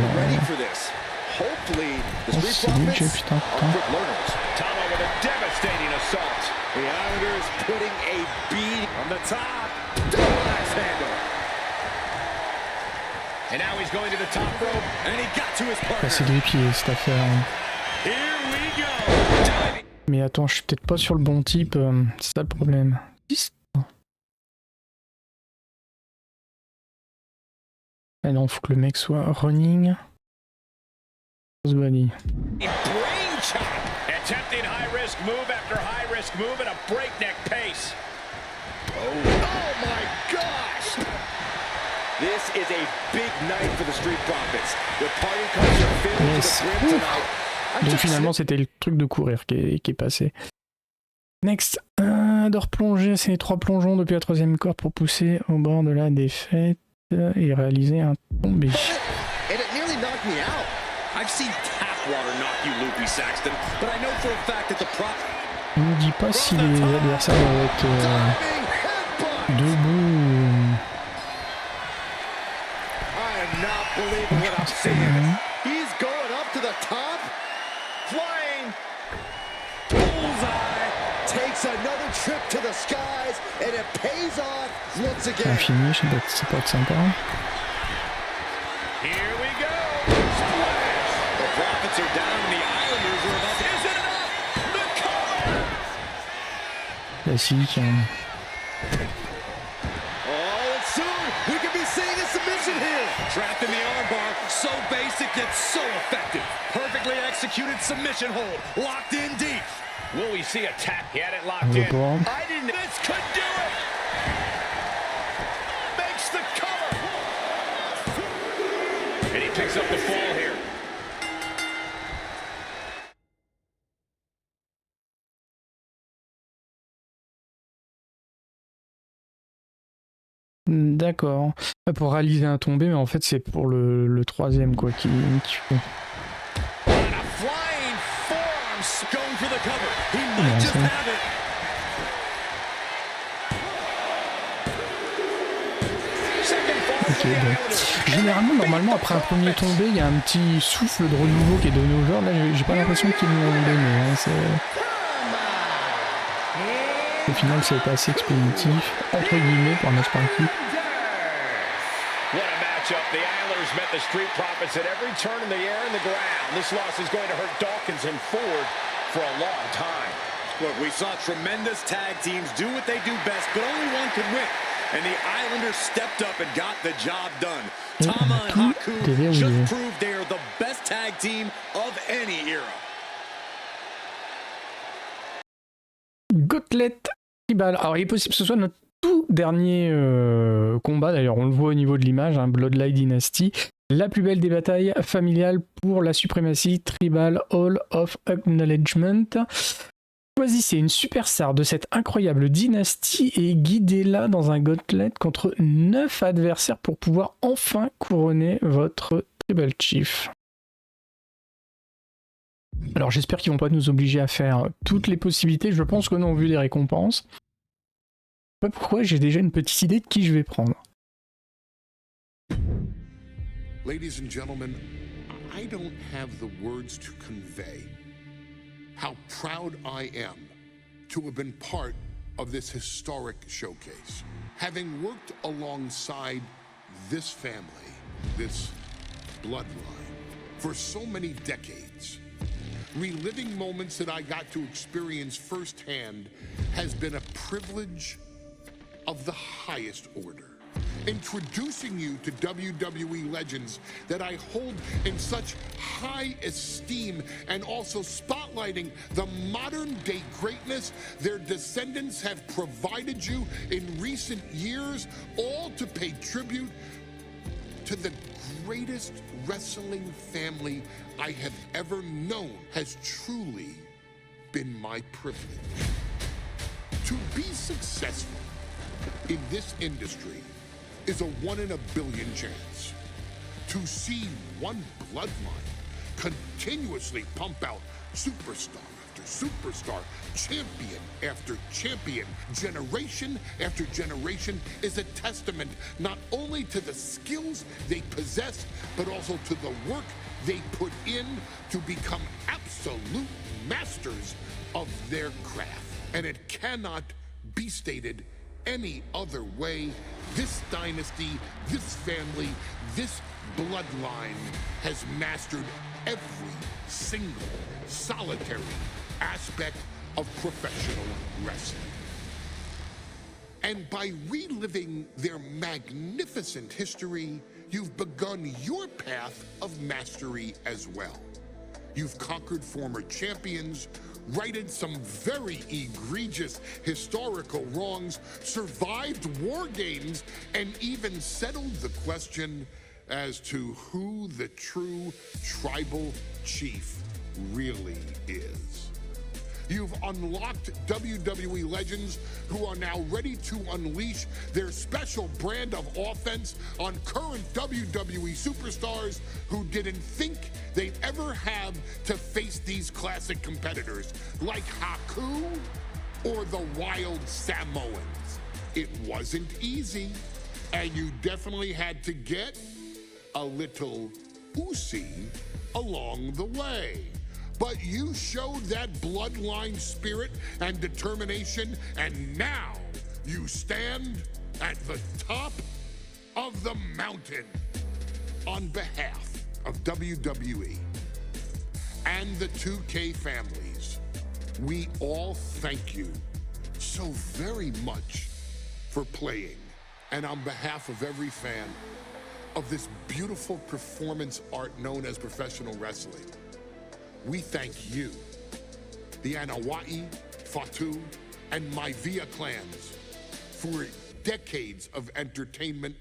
Speaker 1: c'est lui que j'ai, putain. C'est des pieds cette affaire. Mais attends, je suis peut-être pas sur le bon type, c'est ça le problème. Ah non, faut que le mec soit running. Body.
Speaker 4: Attempting high-risk move after high-risk move at a breakneck pace.
Speaker 5: Oh my gosh! This is a big night for the Street Profits. The party cups are filled to the brim tonight.
Speaker 1: Donc finalement c'était le truc de courir qui est passé. Next, de replonger, c'est les 3 plongeons depuis la 3e corde pour pousser au bord de la défaite et réaliser un tombé. Il ne dit pas si les adversaires doivent être debout.
Speaker 5: He's going up to the top, flying. Bullseye takes another trip to the skies, and it pays off once again.
Speaker 1: Un finish, ça peut être sympa.
Speaker 4: Here we go. Splash.
Speaker 5: The Profits are down, and the Islanders are about.
Speaker 4: Is it enough? The cover.
Speaker 1: Classique.
Speaker 5: We could be seeing a submission here. Trapped in the armbar, so basic yet so effective. Perfectly executed submission hold, locked in deep.
Speaker 4: Will we see a tap? He had it locked in. I didn't. This could do it. the cover. And he picks up the fall here.
Speaker 1: D'accord. Pour réaliser un tombé, mais en fait c'est pour le troisième quoi qui fait. Ok, bon. Généralement, normalement, après un premier tombé, il y a un petit souffle de renouveau qui est donné au joueur. Là, j'ai pas l'impression qu'ils me l'ont donné. Hein. Au final, c'est assez expéditif, entre guillemets, pour un match par équipe.
Speaker 4: What a matchup. The Islanders met the Street Profits at every turn in the air and the ground. This loss is going to hurt Dawkins and Ford for a long time.
Speaker 5: Look, we saw tremendous tag teams do what they do best, but only one could win. And the Islanders stepped up and got the job done. Tama and Haku just proved they are the best tag team of any era.
Speaker 1: Gauntlet, Triball. Alors, il est possible que ce soit notre tout dernier combat. D'ailleurs, on le voit au niveau de l'image, hein, Bloodline Dynasty. La plus belle des batailles familiales pour la suprématie. Tribal Hall of Acknowledgment. Choisissez une superstar de cette incroyable dynastie et guidez-la dans un gauntlet contre 9 adversaires pour pouvoir enfin couronner votre Tribal Chief. Alors j'espère qu'ils vont pas nous obliger à faire toutes les possibilités, je pense que non vu les récompenses. Je sais pas pourquoi, j'ai déjà une petite idée de qui je vais prendre.
Speaker 2: Ladies and gentlemen, I don't have the words to convey how proud I am to have been part of this historic showcase. Having worked alongside this family, this bloodline, for so many decades, reliving moments that I got to experience firsthand has been a privilege of the highest order. Introducing you to WWE legends that I hold in such high esteem and also spotlighting the modern day greatness their descendants have provided you in recent years, all to pay tribute to the greatest wrestling family I have ever known has truly been my privilege. To be successful in this industry is a 1 in a billion chance. To see one bloodline continuously pump out superstar after superstar, champion after champion, generation after generation is a testament not only to the skills they possess, but also to the work they put in to become absolute masters of their craft. And it cannot be stated any other way. This dynasty, this family, this bloodline has mastered every single solitary aspect of professional wrestling. And by reliving their magnificent history, you've begun your path of mastery as well. You've conquered former champions, righted some very egregious historical wrongs, survived WarGames, and even settled the question as to who the true tribal chief really is. You've unlocked WWE legends who are now ready to unleash their special brand of offense on current WWE superstars who didn't think they'd ever have to face these classic competitors like Haku or the Wild Samoans. It wasn't easy, and you definitely had to get a little oozy along the way. But you showed that bloodline spirit and determination, and now you stand at the top of the mountain. On behalf of WWE and the 2K families, we all thank you so very much for playing. And on behalf of every fan of this beautiful performance art known as professional wrestling, we thank you, the Anawa'i, Fatu, and Maivia clans, for decades of entertainment,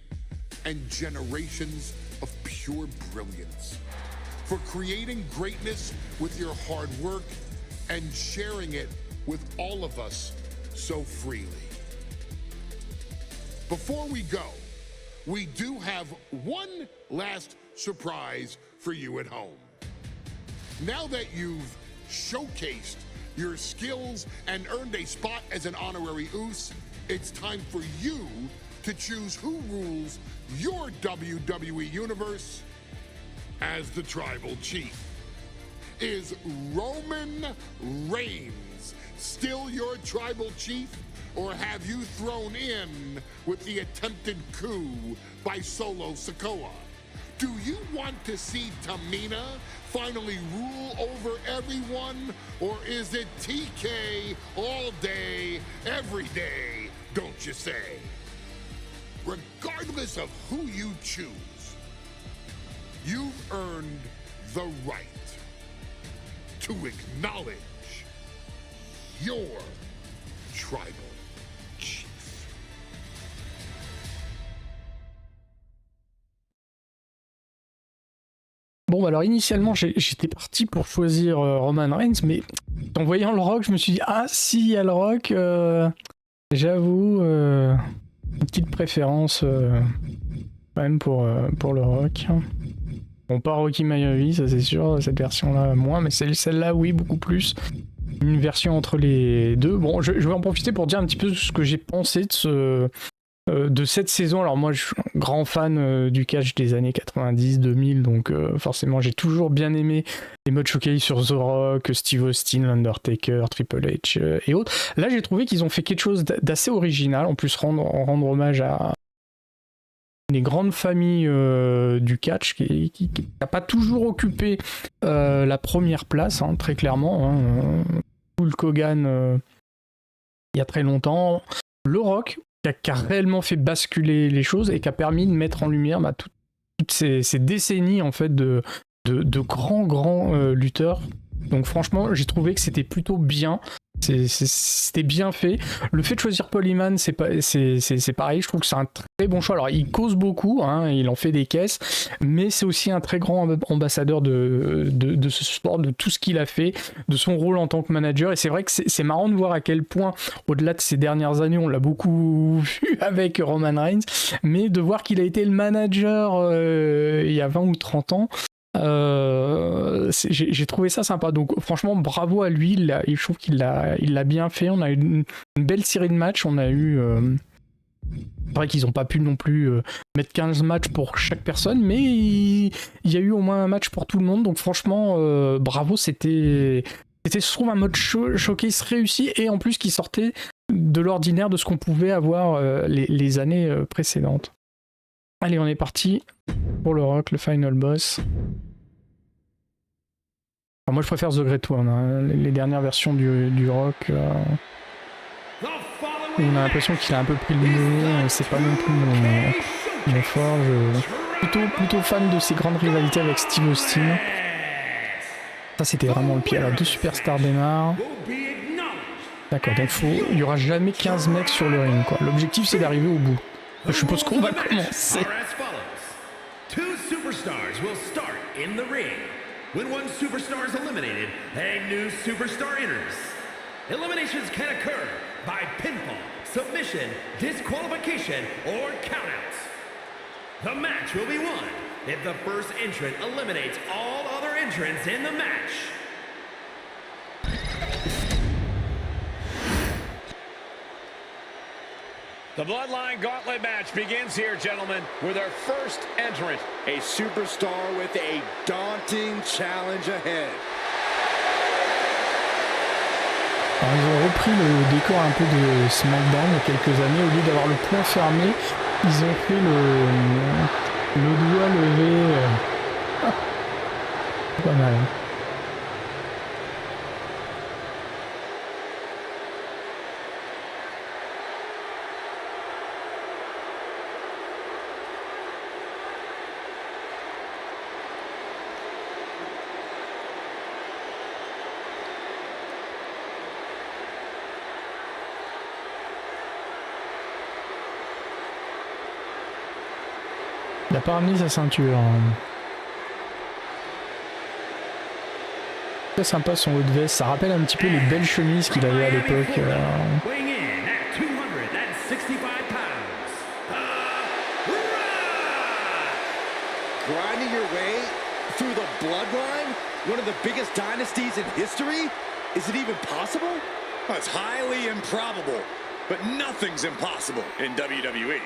Speaker 2: and generations of pure brilliance. For creating greatness with your hard work and sharing it with all of us so freely. Before we go, we do have one last surprise for you at home. Now that you've showcased your skills and earned a spot as an honorary TOUS, it's time for you to choose who rules your WWE universe as the Tribal Chief. Is Roman Reigns still your Tribal Chief, or have you thrown in with the attempted coup by Solo Sikoa? Do you want to see Tamina finally rule over everyone, or is it TK all day, every day, don't you say? Regardless of who you choose, you've earned the right to acknowledge your Tribal Chief.
Speaker 1: Bon, alors initialement, j'étais parti pour choisir Roman Reigns, mais en voyant le Rock, je me suis dit, ah, si, il y a le Rock, j'avoue, une petite préférence quand même pour le Rock. Bon, pas Rocky Maivia, ça c'est sûr, cette version-là, moins, mais celle-là, oui, beaucoup plus. Une version entre les deux. Bon, je vais en profiter pour dire un petit peu ce que j'ai pensé de cette saison. Alors moi, je suis un grand fan du catch des années 90-2000, donc forcément, j'ai toujours bien aimé les modes showcase sur The Rock, Steve Austin, l'Undertaker, Triple H et autres. Là, j'ai trouvé qu'ils ont fait quelque chose d'assez original, en plus rendre hommage à des grandes familles du catch qui n'a pas toujours occupé la première place, hein, très clairement. Hein. Hulk Hogan, il y a très longtemps. Le Rock, qui a réellement fait basculer les choses et qui a permis de mettre en lumière toutes ces décennies en fait, de grands lutteurs. Donc franchement, j'ai trouvé que c'était plutôt bien. C'était bien fait. Le fait de choisir Paul Heyman, c'est pareil, je trouve que c'est un très bon choix. Alors il cause beaucoup, hein, il en fait des caisses, mais c'est aussi un très grand ambassadeur de ce sport, de tout ce qu'il a fait, de son rôle en tant que manager. Et c'est vrai que c'est marrant de voir à quel point, au-delà de ces dernières années, on l'a beaucoup vu avec Roman Reigns, mais de voir qu'il a été le manager il y a 20 ou 30 ans, j'ai trouvé ça sympa. Donc franchement, bravo à lui. Je trouve qu'il l'a bien fait. On a eu une belle série de matchs. On a eu c'est vrai qu'ils n'ont pas pu non plus mettre 15 matchs pour chaque personne, mais il y a eu au moins un match pour tout le monde. Donc franchement, bravo. C'était, je trouve, un mode showcase réussi, et en plus qui sortait de l'ordinaire de ce qu'on pouvait avoir les années précédentes. Allez, on est parti pour le Rock, le Final Boss. Alors moi je préfère The Great One, hein. Les dernières versions du Rock, on a l'impression qu'il a un peu pris le nez, c'est pas non plus mon fort. Plutôt fan de ces grandes rivalités avec Steve Austin. Ça c'était vraiment le pire. Alors deux superstars démarrent. D'accord, donc il y aura jamais 15 mecs sur le ring, quoi. L'objectif c'est d'arriver au bout. Je suppose qu'on va commencer.
Speaker 6: Two superstars will start in the ring. When one superstar is eliminated, a new superstar enters. Eliminations can occur by pinfall, submission, disqualification, or countouts. The match will be won if the first entrant eliminates all other entrants in the match.
Speaker 4: The Bloodline Gauntlet match begins here, gentlemen, with our first entrant.
Speaker 5: A superstar with a daunting challenge ahead.
Speaker 1: Alors, ils ont repris le décor un peu de SmackDown il y a quelques années. Au lieu d'avoir le poing fermé, ils ont fait le doigt levé. Pas mal. Il a pas ramené sa ceinture. Très sympa son haut de veste, ça rappelle un petit peu les belles chemises qu'il avait à l'époque.
Speaker 6: Weighing in at 265 pounds,
Speaker 5: Grinding your way through the Bloodline, one of the biggest dynasties in history? Is it even possible?
Speaker 4: Well, it's highly improbable, but nothing's impossible in WWE.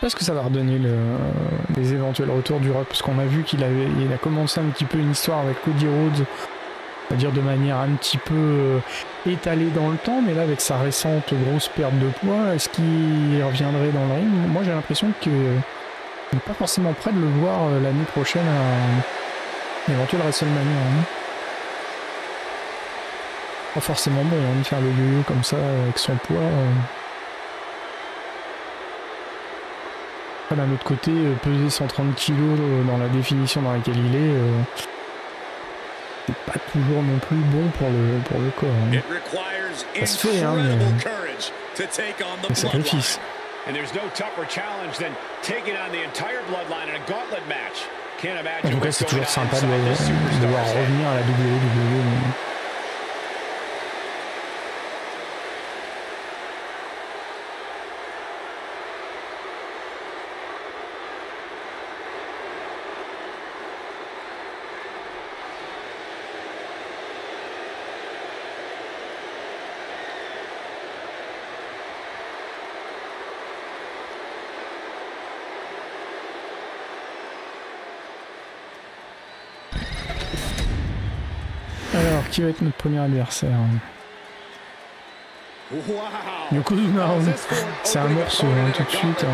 Speaker 1: Je sais pas ce que ça va redonner les éventuels retours du Rock, parce qu'on a vu qu'il a commencé un petit peu une histoire avec Cody Rhodes, on va dire de manière un petit peu étalée dans le temps, mais là avec sa récente grosse perte de poids, est-ce qu'il reviendrait dans le ring? Moi j'ai l'impression qu'il n'est pas forcément prêt de le voir l'année prochaine à l'éventuel WrestleMania. Hein. Pas forcément bon de faire le yo-yo comme ça avec son poids. D'un autre côté, peser 130 kg dans la définition dans laquelle il est, c'est pas toujours non plus bon pour le corps. Hein. Ça se fait, hein, mais sacrifice. En tout cas, c'est toujours sympa de voir revenir à la WWE. Alors, qui va être notre premier adversaire? Yokozuna, c'est un morceau hein, tout de suite.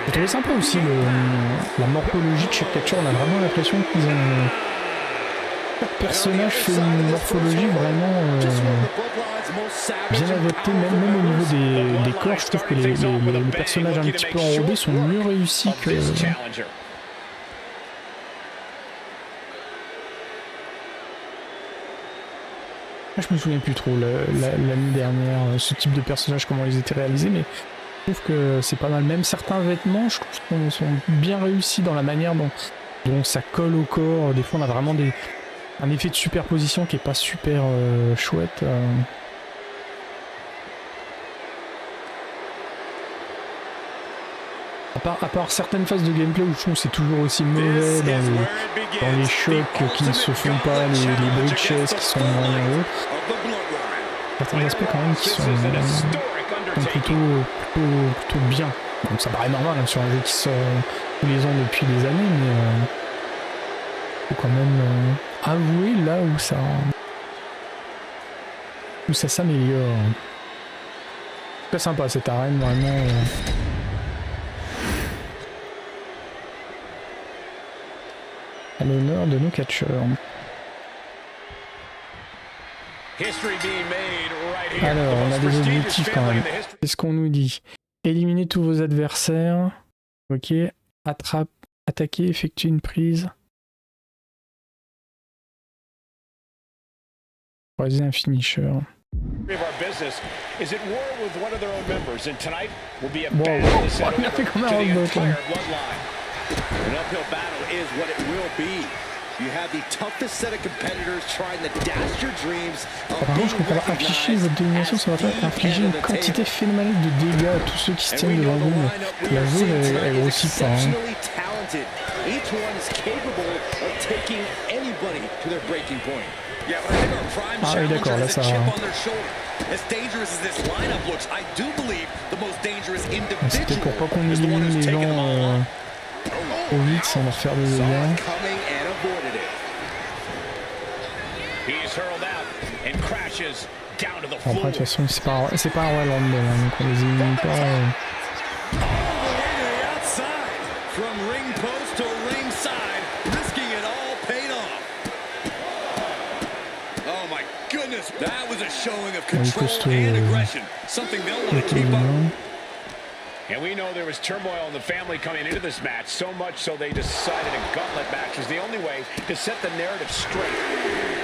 Speaker 1: J'ai trouvé sympa aussi la morphologie de chaque catcheur. On a vraiment l'impression qu'ils ont... Chaque personnage fait une morphologie vraiment bien adaptée, même au niveau des corps. Je trouve que les personnages un petit peu enrobés sont mieux réussis que... Je me souviens plus trop l'année dernière, ce type de personnages, comment ils étaient réalisés, mais je trouve que c'est pas mal. Même certains vêtements, je trouve qu'ils sont bien réussis dans la manière dont ça colle au corps. Des fois, on a vraiment un effet de superposition qui est pas super chouette. À part certaines phases de gameplay où je trouve que c'est toujours aussi mauvais dans les chocs qui ne se font pas, les bridges qui sont en haut. Certains aspects quand même qui sont plutôt bien. Donc ça paraît normal hein, sur un jeu qui sort tous les ans depuis des années, mais faut quand même avouer là où ça s'améliore. Très sympa cette arène vraiment. À l'honneur de nos catcheurs. Alors, on a des objectifs quand même. Qu'est-ce qu'on nous dit? Éliminer tous vos adversaires. Ok. Attaquer, effectuer une prise. Choisir un finisher. Wow, on a fait comme un robot.
Speaker 5: An uphill battle is what it will be. You have the toughest set of competitors trying to dash your dreams.
Speaker 1: Apparemment, je comprends pas. Afficher votre domination, ça va faire infliger une quantité phénoménale de dégâts à tous ceux qui se tiennent devant vous. La zone, elle grossit pas. Hein.
Speaker 5: Each one is capable of taking anybody to their breaking point.
Speaker 1: Ah oui, d'accord, là ça va. C'était pour pas qu'on élimine les gens trop vite sans leur faire des dégâts. Après, de toute façon, c'est pas un Royal Rumble, hein, donc on les élimine pas.
Speaker 5: ring post to ringside, risking it all paid off. Oh my goodness, that was a showing of control and aggression. Something they'll want to keep up.
Speaker 4: And we know there was turmoil in the family coming into this match, so much so they decided a gauntlet match was the only way to set the narrative straight.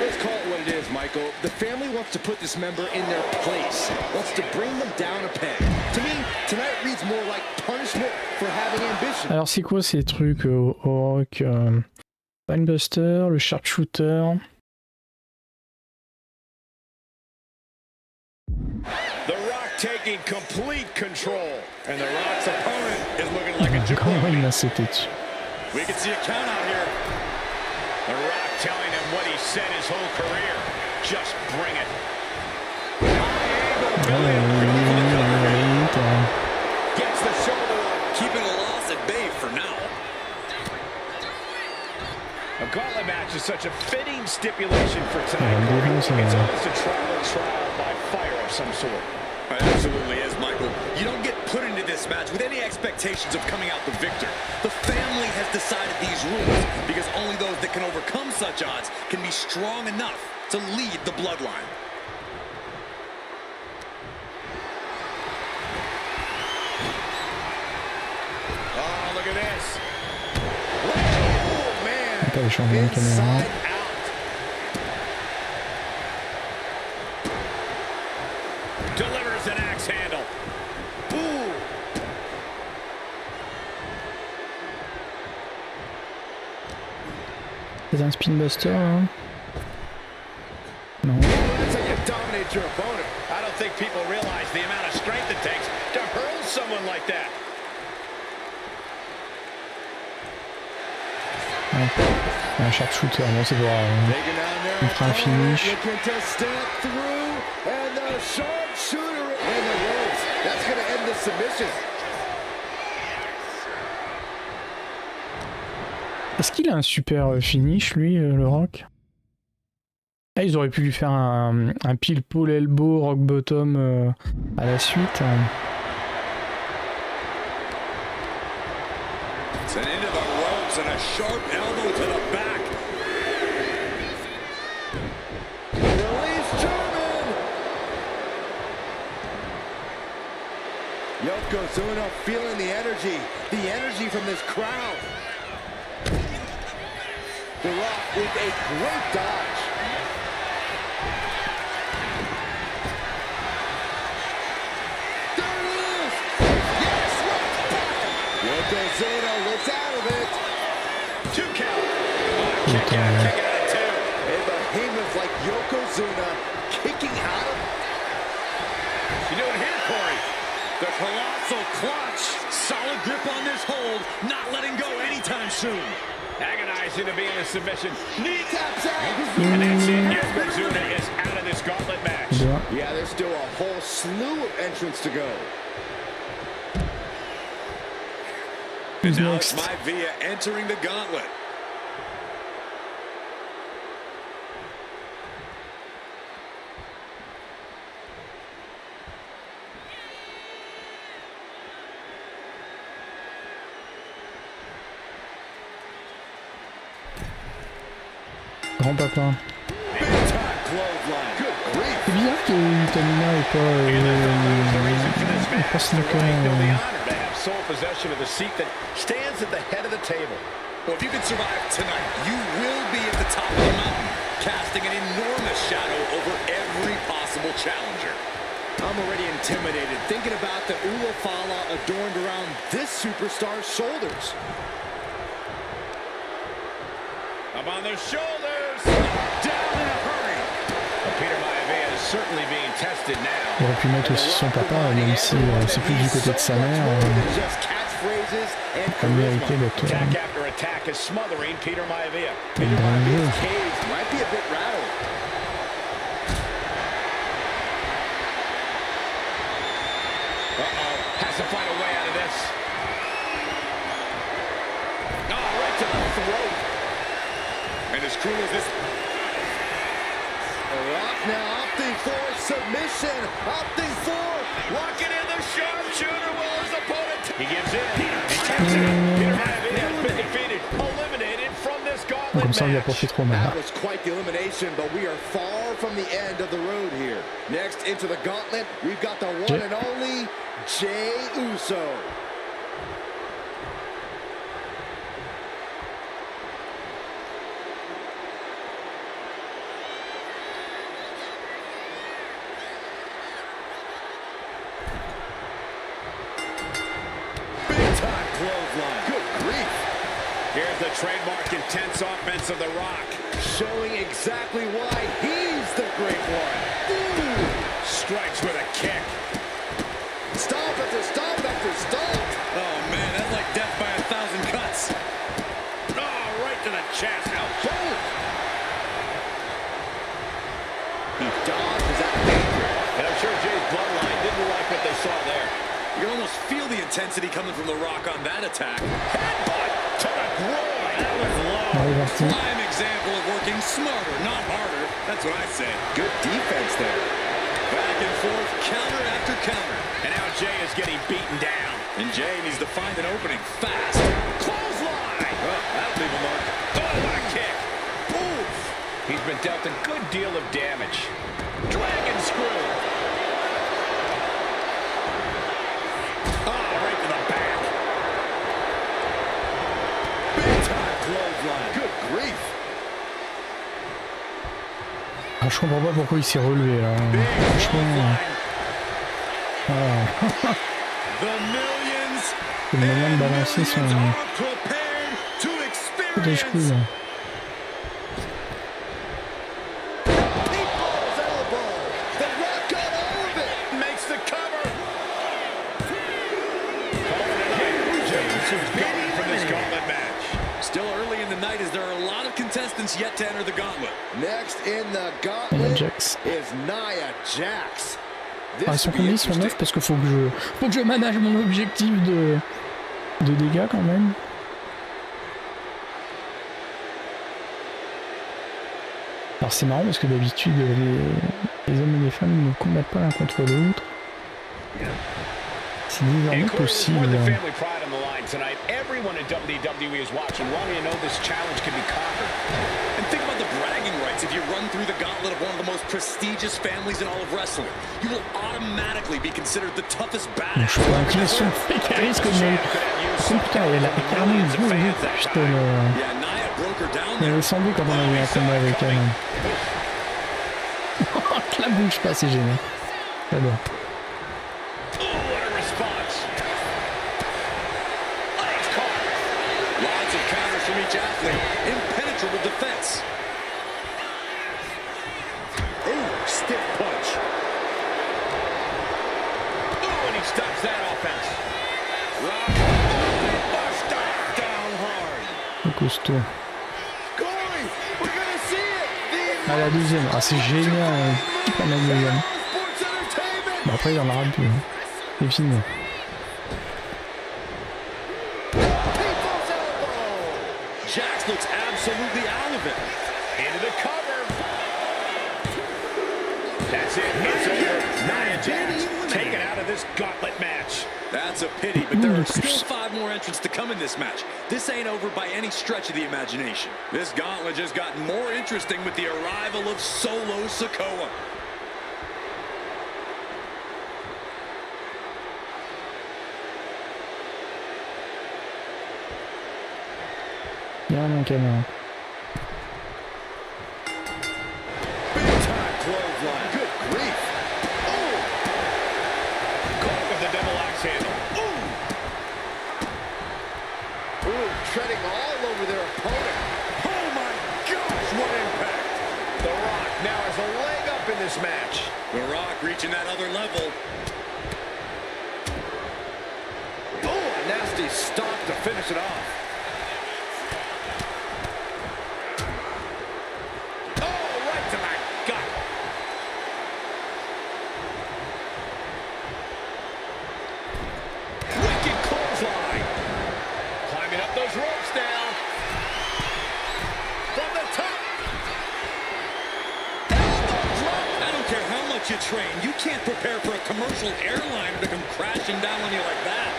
Speaker 5: Let's call it what it is, Michael. The family wants to put this member in their place, wants to bring them down a peg. To me, tonight reads more like punishment for having ambition.
Speaker 1: Alors c'est quoi ces trucs au rock Spinebuster, le sharpshooter.
Speaker 4: The Rock taking complete control, and the Rock's opponent is looking like a
Speaker 1: Comment il
Speaker 4: jabroni.
Speaker 1: m'a sauté dessus.
Speaker 5: We can see a count out here.
Speaker 4: The Rock telling him what he said his whole career. Just bring it.
Speaker 5: Gets the shoulder up, keeping a loss at bay for now.
Speaker 4: A gauntlet match is such a fitting stipulation for tonight. It's almost a trial by fire of some sort.
Speaker 5: It absolutely is, Michael. You don't get put into this match with any expectations of coming out the victor. The family has decided these rules because only those that can overcome such odds can be strong enough to lead the bloodline.
Speaker 4: Oh, look at this.
Speaker 5: Oh, man.
Speaker 1: Pas les changements de caméra.
Speaker 5: Inside out.
Speaker 4: Delivers an axe handle.
Speaker 5: Ooh.
Speaker 1: C'est un spinbuster hein. Non.
Speaker 5: That's how you dominate your opponent.
Speaker 4: I don't think people realize the amount of strength it takes to hurl someone like that.
Speaker 1: Ouais. Un sharpshooter, bon c'est pour
Speaker 5: Taken down there.
Speaker 1: on fera un finish.
Speaker 5: Looking to step through, and the sharpshooter in the ropes. That's going to end the submission.
Speaker 1: Est-ce qu'il a un super finish lui, le Rock? Ah, ils auraient pu lui faire un pile pole elbow rock bottom à la suite.
Speaker 5: And into the ropes and a sharp elbow to the back. Release German. Yokozuna feeling the energy from this crowd. The Rock with a great dodge. There it is. Yes, Rock back. Yokozuna looks out of it.
Speaker 4: 2 count. Oh, kick out of 2.
Speaker 5: A behemoth like Yokozuna kicking out of.
Speaker 4: You doing here, Corey?
Speaker 5: The colossal clutch. Solid grip on this hold. Not letting go anytime soon.
Speaker 4: Agonizing to be in a submission.
Speaker 5: Knee taps out.
Speaker 4: And that's it. Yokozuna is out of this gauntlet match.
Speaker 5: Yeah, there's still a whole slew of entrants to go.
Speaker 1: Who's
Speaker 5: Now
Speaker 1: next?
Speaker 5: it's Maivia entering the gauntlet.
Speaker 1: Grand papa.
Speaker 5: Big time clothesline. Good grief.
Speaker 1: C'est bizarre que Tamina est pas snooker.
Speaker 4: To have sole possession of the seat that stands at the head of the table.
Speaker 5: Well, if you can survive tonight, you will be at the top of the mountain, casting an enormous shadow over every possible challenger. I'm already intimidated thinking about the Ulafala adorned around this superstar's shoulders.
Speaker 4: Up on their shoulders.
Speaker 5: Down in a hurry.
Speaker 4: Well, Peter Maivia is certainly being tested now.
Speaker 1: Il aurait pu mettre aussi son papa, même si c'est plus du côté de sa mère. Il a mérité d'être
Speaker 4: Attack after attack is smothering Peter Maivia.
Speaker 1: dans le jeu.
Speaker 5: Might be a bit rattled.
Speaker 4: Has to find a way out of this. Oh, right to the throat.
Speaker 5: And as cruel as this. Rock now opting for submission. Opting for
Speaker 4: Walking in the sharpshooter while his opponent. He gives in. He taps it. Peter Maivia has been
Speaker 1: Comme ça, on lui a pas fait trop mal.
Speaker 5: That was quite the elimination, but we are far from the end of the road here. Next into the gauntlet, we've got the one and only Jey Uso.
Speaker 4: Here's the trademark intense offense of The Rock.
Speaker 5: Showing exactly why he's the great one. Ooh.
Speaker 4: Strikes with a kick.
Speaker 5: Stomp after stomp after stomp.
Speaker 4: Oh, man, that's like death by 1,000 cuts. Oh, right to the chest. Ouch.
Speaker 5: Boom. He dodges out danger.
Speaker 4: And I'm sure Jay's bloodline didn't like what they saw there.
Speaker 5: You can almost feel the intensity coming from The Rock on that attack.
Speaker 4: Headbutt to the groin. That was low.
Speaker 5: Prime example of working smarter, not harder. That's what I say. Good defense there.
Speaker 4: Back and forth, counter after counter. And now Jey is getting beaten down.
Speaker 5: And Jey needs to find an opening fast.
Speaker 4: Clothesline. Oh, that'll leave a mark. Oh, what a kick. Oof. He's been dealt a good deal of damage. Dragon screw. Oh, right to the back.
Speaker 5: Big time clothesline. Good grief.
Speaker 1: Ah, je comprends pas pourquoi il s'est relevé là. Franchement. Voilà. C'est le moment de balancer son. Des cheveux.
Speaker 5: Still early in the night as there are a lot of contestants yet to enter the gauntlet. Next in the gauntlet is Nia Jax.
Speaker 1: Ah, ils sont combien? Ils sont 9 parce que faut que je manage mon objectif de dégâts quand même. Alors c'est marrant parce que d'habitude les hommes et les femmes ne combattent pas l'un contre l'autre. C'est désormais possible.
Speaker 4: Tonight, everyone in WWE is watching, wanting to know this challenge can be conquered.
Speaker 5: And think about the bragging rights. If you run through the gauntlet of one of the most prestigious families in all of wrestling, you will automatically be considered the toughest badass.
Speaker 1: Je crois qu'il est risque de... Putain, elle a carrément une grosse vue. Putain, elle est descendue quand on a eu un combat avec elle. La bouge pas, c'est génial. J'adore.
Speaker 5: From each athlete, impenetrable defense. Ooh, stiff punch.
Speaker 4: Ooh, and he stops that offense. Rock. Bust down hard.
Speaker 1: Costaud.
Speaker 5: Corey, we're gonna see it.
Speaker 1: Ah, la deuxième. Ah, c'est génial. Pas la deuxième. Bon, après, il y en aura plus. C'est fini.
Speaker 5: Jax looks absolutely out of it.
Speaker 4: Into the cover. That's it. It's over. Nia Jax taken out of this gauntlet match.
Speaker 5: That's a pity, but there are still 5 more entrants to come in this match. This ain't over by any stretch of the imagination. This gauntlet just got more interesting with the arrival of Solo Sikoa.
Speaker 1: Bien mon caméra.
Speaker 5: Big time clothesline. Good grief. Oh.
Speaker 4: Caught with the double axe handle.
Speaker 5: Ooh, treading all over their opponent. Oh my gosh, what impact.
Speaker 4: The Rock now has a leg up in this match.
Speaker 5: The Rock reaching that other level. Oh, a nasty stop to finish it off. You train. You can't prepare for a commercial airliner to come crashing down on you like that.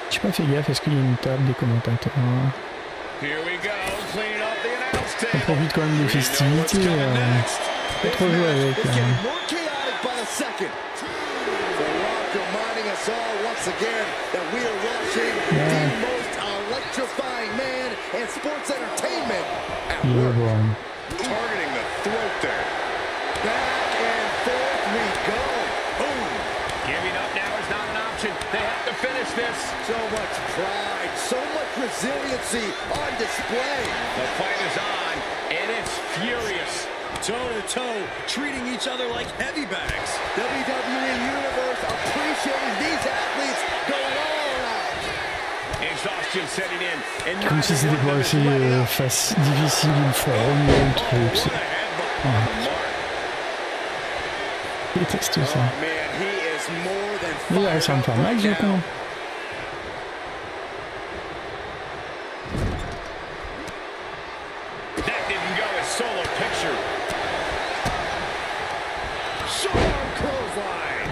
Speaker 1: J'ai pas fait gaffe, est-ce qu'il y a une table des commentateurs? On profite quand même des festivités. Pas trop jouer avec. Il est bon.
Speaker 5: Targeting the throat there. Back and forth we go. Boom.
Speaker 4: Giving up now is not an option. They have to finish this.
Speaker 5: So much pride, so much resiliency on display.
Speaker 4: The fight is on, and it's furious.
Speaker 5: Toe-to-toe, treating each other like heavy bags. WWE Universe appreciating these athletes going all out.
Speaker 4: Exhaustion setting in.
Speaker 1: Comme si c'était pas assez difficile, il faut remuer le truc. Je déteste ça. Il ça va me faire mal, du coup.
Speaker 4: That didn't go as solo picture.
Speaker 5: Sharp clothesline.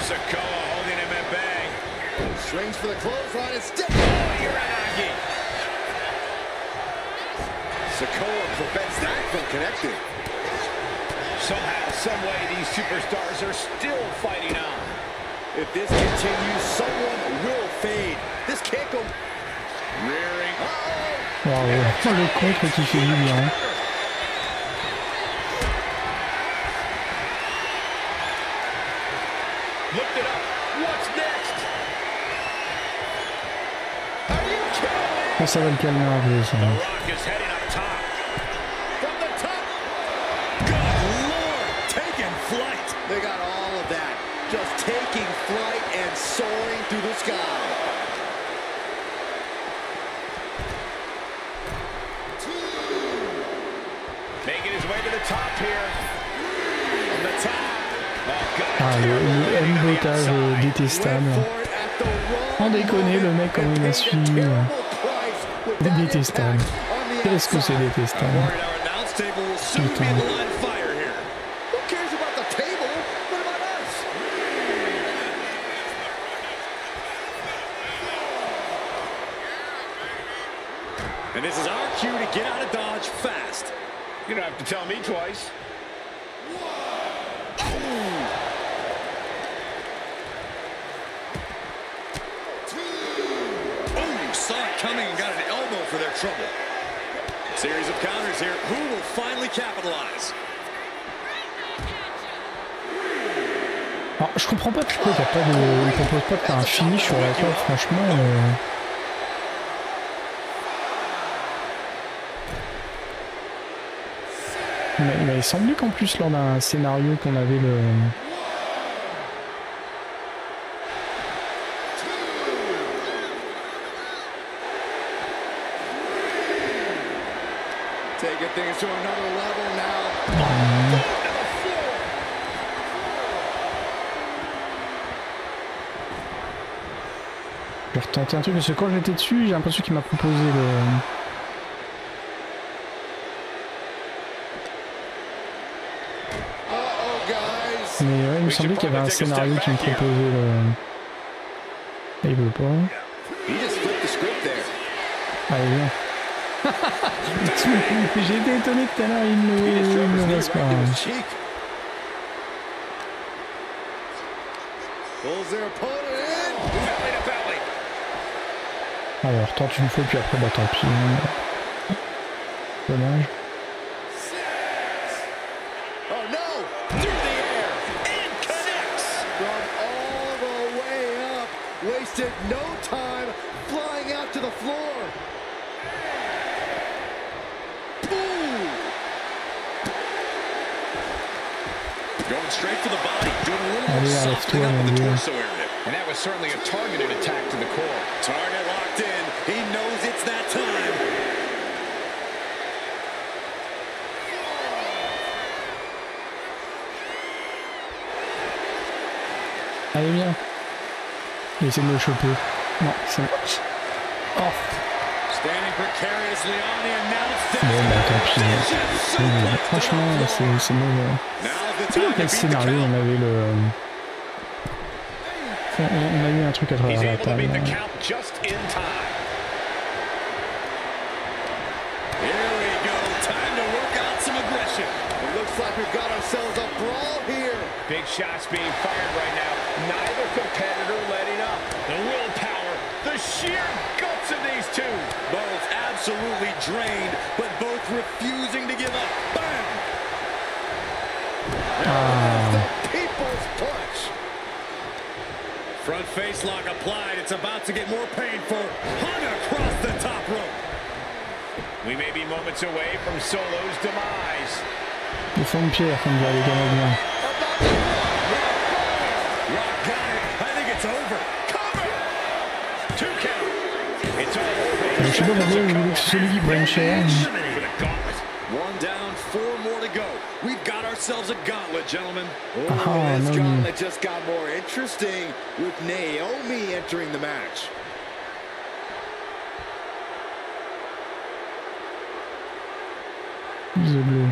Speaker 4: Sikoa holding him at bay.
Speaker 5: Swings for the clothesline instead.
Speaker 4: Oh, Uranagi.
Speaker 5: Sikoa prevents that from connecting.
Speaker 4: Somehow, someway, these superstars are still fighting on.
Speaker 5: If this continues, someone will fade. This can't go.
Speaker 4: Rearing.
Speaker 1: Wow, le contre qui fait du bien.
Speaker 4: Looked it up. What's next? Are you kidding me?
Speaker 1: Ça va le calmer un peu, ça.
Speaker 4: The Rock is heading up top. From the top. Good Lord, taking flight.
Speaker 5: They got all of that. Just taking flight and soaring through the sky.
Speaker 4: Making his way to the top here. From the top.
Speaker 1: Ah, le M-botage détestable. Sans déconner, le mec, comme il a suivi. C'est détestable. Qu'est-ce que c'est détestable? Putain.
Speaker 5: And this is our cue to get out of Dodge fast.
Speaker 4: You don't have to tell me twice.
Speaker 5: Saw it coming and got an elbow for their trouble. Series of counters here. Who will finally capitalize?
Speaker 1: Alors, je comprends pas pourquoi il propose pas de faire un finish sur la corde, franchement. Il m'avait semblé qu'en plus, lors d'un scénario qu'on avait le.
Speaker 5: Taking things to another level now.
Speaker 1: Je vais retenter un truc parce que quand j'étais dessus, j'ai l'impression qu'il m'a proposé le. Mais ouais, il me semblait qu'il y avait un scénario qui me proposait le. Et il veut pas. Allez, viens. J'ai été étonné tout à l'heure, il ne laisse pas. Alors, tente une fois, puis après, bah tant pis. Dommage.
Speaker 5: Wasted no time flying out to the floor. Boom! Going straight for the body, doing a little more softening up in the torso area.
Speaker 4: And that was certainly a targeted attack to the core.
Speaker 5: Target locked in. He knows it's that time.
Speaker 1: Allez, viens. Essaye de me choper. Non, c'est bon. Oh. Bon, bah tant pis. Franchement, c'est mauvais. Tu sais dans quel scénario on avait On a eu un truc à travers la table.
Speaker 5: Looks like we've got ourselves a brawl here.
Speaker 4: Big shots being fired right now. Neither competitor letting up. The willpower, the sheer guts of these two.
Speaker 5: Both absolutely drained, but both refusing to give up. Bam! The people's punch. Front face lock applied. It's about to get more painful. Hung across the top rope.
Speaker 4: We may be moments away from Solo's demise.
Speaker 1: Le fond de pierre, comme dirait les Canadiens.
Speaker 5: Rock got it. I think it's over. Cover.
Speaker 4: 2 count. It's all over.
Speaker 1: Je sais pas pourquoi je voulais que celui qui prenne cher.
Speaker 5: One down, 4 more to go. We've got ourselves a gauntlet, gentlemen.
Speaker 2: This gauntlet just got more interesting with Naomi entering the match.
Speaker 1: The blue.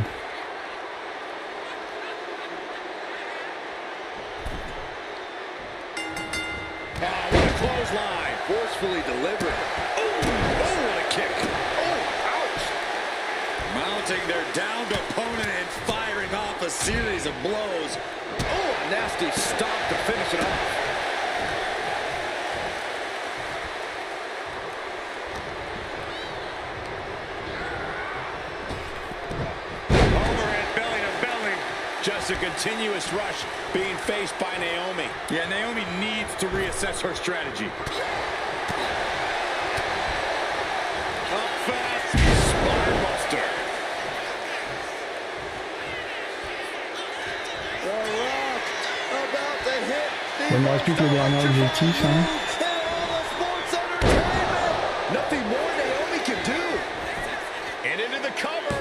Speaker 5: Clothesline, forcefully delivered. Oh, what a kick. Oh, ouch. Mounting their downed opponent and firing off a series of blows. Oh, a nasty stop to finish it off.
Speaker 4: Overhead belly to belly. Just a continuous rush being faced by Naomi.
Speaker 5: Yeah, Naomi needs to reassess her strategy. Up fast, spine buster. The Rock about to hit the...
Speaker 1: Il ne reste plus que le dernier objectif. Hein.
Speaker 5: Nothing more Naomi can do.
Speaker 4: And into the cover.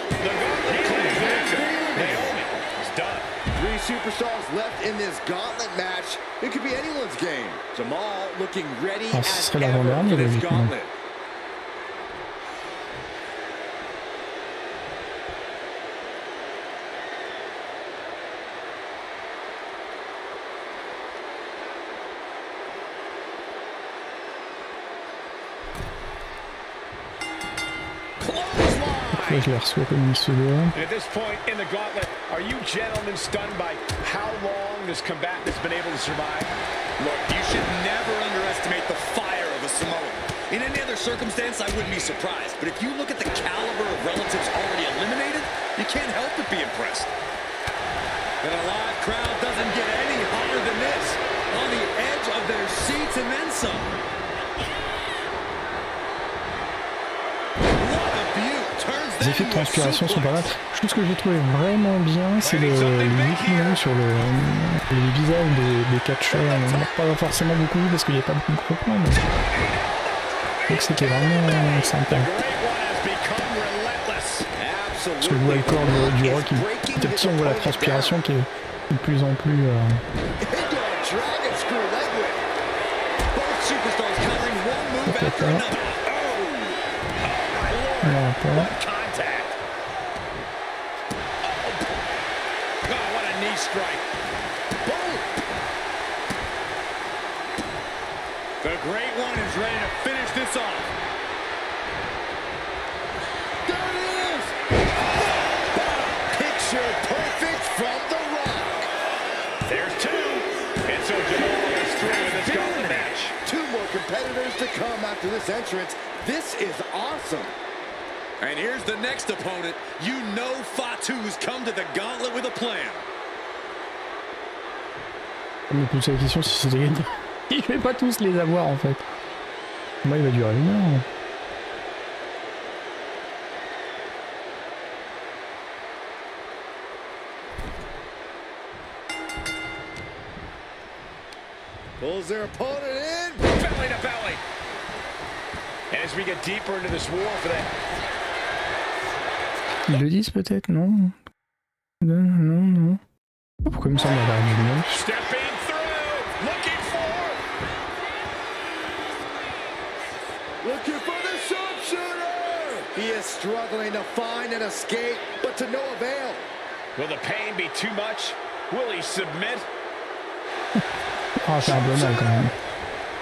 Speaker 4: The gauntlet clears. Naomi is done.
Speaker 2: 3 superstars left in this gauntlet match. It could be anyone's game. Jamal looking ready as ever for this gauntlet.
Speaker 1: Je les reçois comme il se doit.
Speaker 4: At this point in the gauntlet, are you gentlemen stunned by how long this combatant has been able to survive?
Speaker 5: Look, you should never underestimate the fire of a Samoan. In any other circumstance, I wouldn't be surprised. But if you look at the caliber of relatives already eliminated, you can't help but be impressed. And a live crowd doesn't get any hotter than this. On the edge of their seats and then some.
Speaker 1: Les effets de transpiration sont pas mal. Je trouve ce que j'ai trouvé vraiment bien, c'est les éclairs sur les visages des catcheurs. Pas forcément beaucoup parce qu'il n'y a pas beaucoup de gros plans, mais je trouve que c'était vraiment sympa. Parce que je vois le corps du Rock, petit à petit on voit la transpiration qui est de plus en plus... Voilà,
Speaker 4: strike. Boom! The Great One is ready to finish this off.
Speaker 2: There it is! Picture perfect from The Rock.
Speaker 4: There's 2. And so Jamal is through in this gauntlet match.
Speaker 2: 2 more competitors to come after this entrance. This is awesome.
Speaker 5: And here's the next opponent. You know Fatu's come to the gauntlet with a plan.
Speaker 1: Je me pose la question si c'est gagné. Il vais pas tous les avoir en fait. Moi il va durer 1 heure.
Speaker 2: Pulls their opponent in.
Speaker 4: Belly to belly. And as we get deeper into this war for that.
Speaker 1: Ils le disent peut-être, non? Non. Pourquoi il me semble avoir du mal?
Speaker 2: Looking for the sharpshooter! He is struggling to find an escape, but to no avail.
Speaker 4: Will the pain be too much? Will he submit?
Speaker 1: Ah, c'est un bon mal quand même.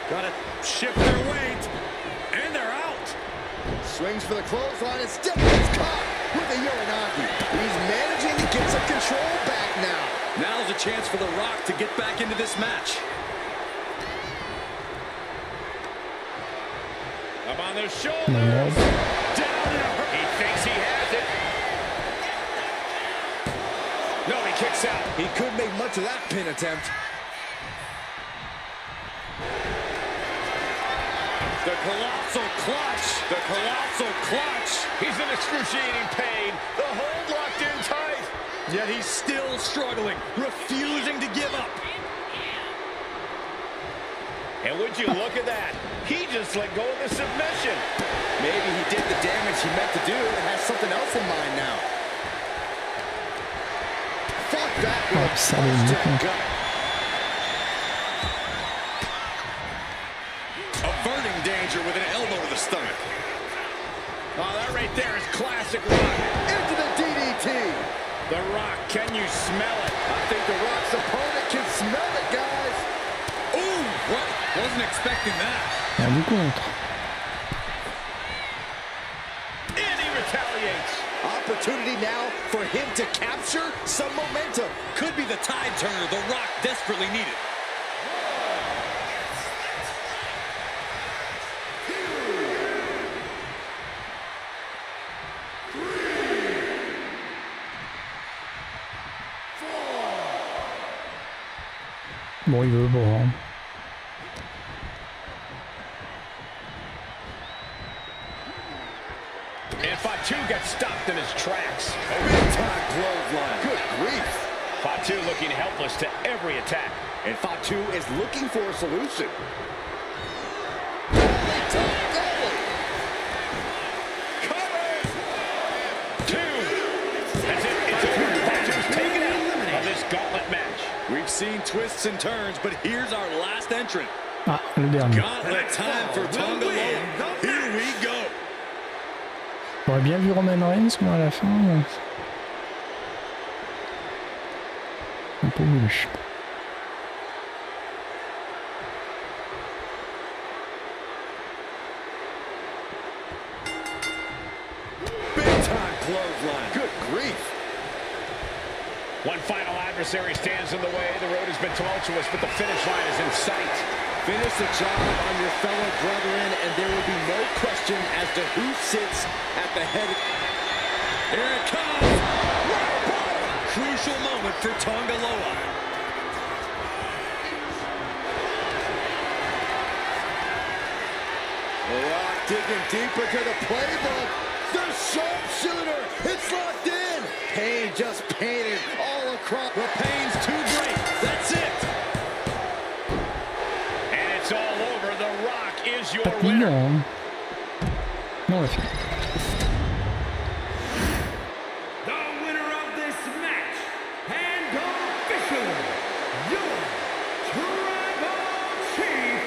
Speaker 5: Gotta shift their weight, and they're out. Swings for the clothesline and still gets caught with a Uranagi. He's managing to get some control back now. Now's a chance for The Rock to get back into this match.
Speaker 4: Up on their shoulders. Down in a hurry. He thinks he has it. No, he kicks out.
Speaker 5: He could make much of that pin attempt.
Speaker 4: The colossal clutch. The colossal clutch. He's in excruciating pain. The hold locked in tight.
Speaker 5: Yet he's still struggling, refusing to give up.
Speaker 4: And would you look at that? He just let go of the submission.
Speaker 5: Maybe he did the damage he meant to do and has something else in mind now. Fuck that.
Speaker 1: Oh, salaud, beaucoup.
Speaker 5: Averting danger with an elbow to the stomach.
Speaker 4: Oh, that right there is classic Rock.
Speaker 5: Into the DDT.
Speaker 4: The Rock, can you smell it?
Speaker 5: I think The Rock's opponent can smell it, guys. Ooh, what? Wasn't expecting that.
Speaker 1: Rien du contre.
Speaker 4: And he retaliates.
Speaker 5: Opportunity now for him to capture some momentum. Could be the tide turner The Rock desperately needed.
Speaker 1: Bon, il veut, bon.
Speaker 4: And Fatu gets stopped in his tracks.
Speaker 5: Big-time clothesline. Good grief.
Speaker 4: Fatu looking helpless to every attack.
Speaker 5: And Fatu is looking for a solution.
Speaker 4: Cover! Two. That's it. It's over. Fatu's taken out of this gauntlet match.
Speaker 5: We've seen twists and turns, but here's our last entrant.
Speaker 1: Ah, le dernier.
Speaker 5: Gauntlet time for Tonga Loa. Here we go.
Speaker 1: J'aurais bien vu Roman Reigns, moi, à la fin. Un peu moulu.
Speaker 5: Big time clothesline. Good grief.
Speaker 4: One final adversary stands in the way. The road has been tumultuous, but the finish line is in sight.
Speaker 5: Finish the job on your fellow brethren, and there will be no question as to who sits at the head. Here it comes. Crucial moment for Tonga Loa. The Rock digging deeper to the playbook. The sharpshooter. It's locked in. Pain just painted all across. The pain's too great. That's it.
Speaker 4: And it's all over. The Rock is your
Speaker 1: Pas de
Speaker 4: winner.
Speaker 1: mignon, hein. Non, on l'a fait.
Speaker 6: The winner of this match, and officially, your Tribal Chief,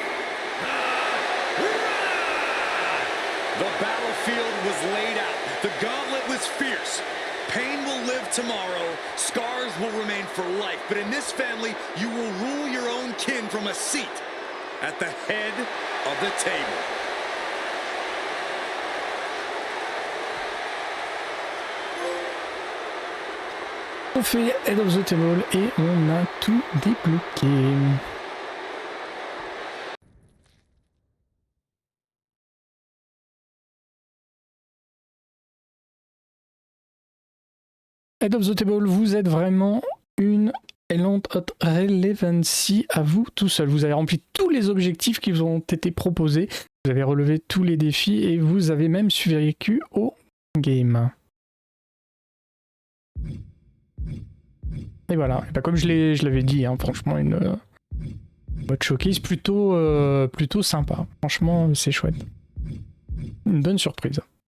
Speaker 5: The battlefield was laid out. The gauntlet was fierce. Pain will live tomorrow. Scars will remain for life. But in this family, you will rule your own kin from a seat at the head of the table.
Speaker 1: On fait Head of the Table et on a tout débloqué. Head of the Table, vous êtes vraiment une Element of Relevancy à vous tout seul. Vous avez rempli tous les objectifs qui vous ont été proposés, vous avez relevé tous les défis et vous avez même survécu au game. Et voilà, et bah comme je l'avais dit, hein, franchement une mode showcase plutôt sympa. Franchement c'est chouette. Une bonne surprise.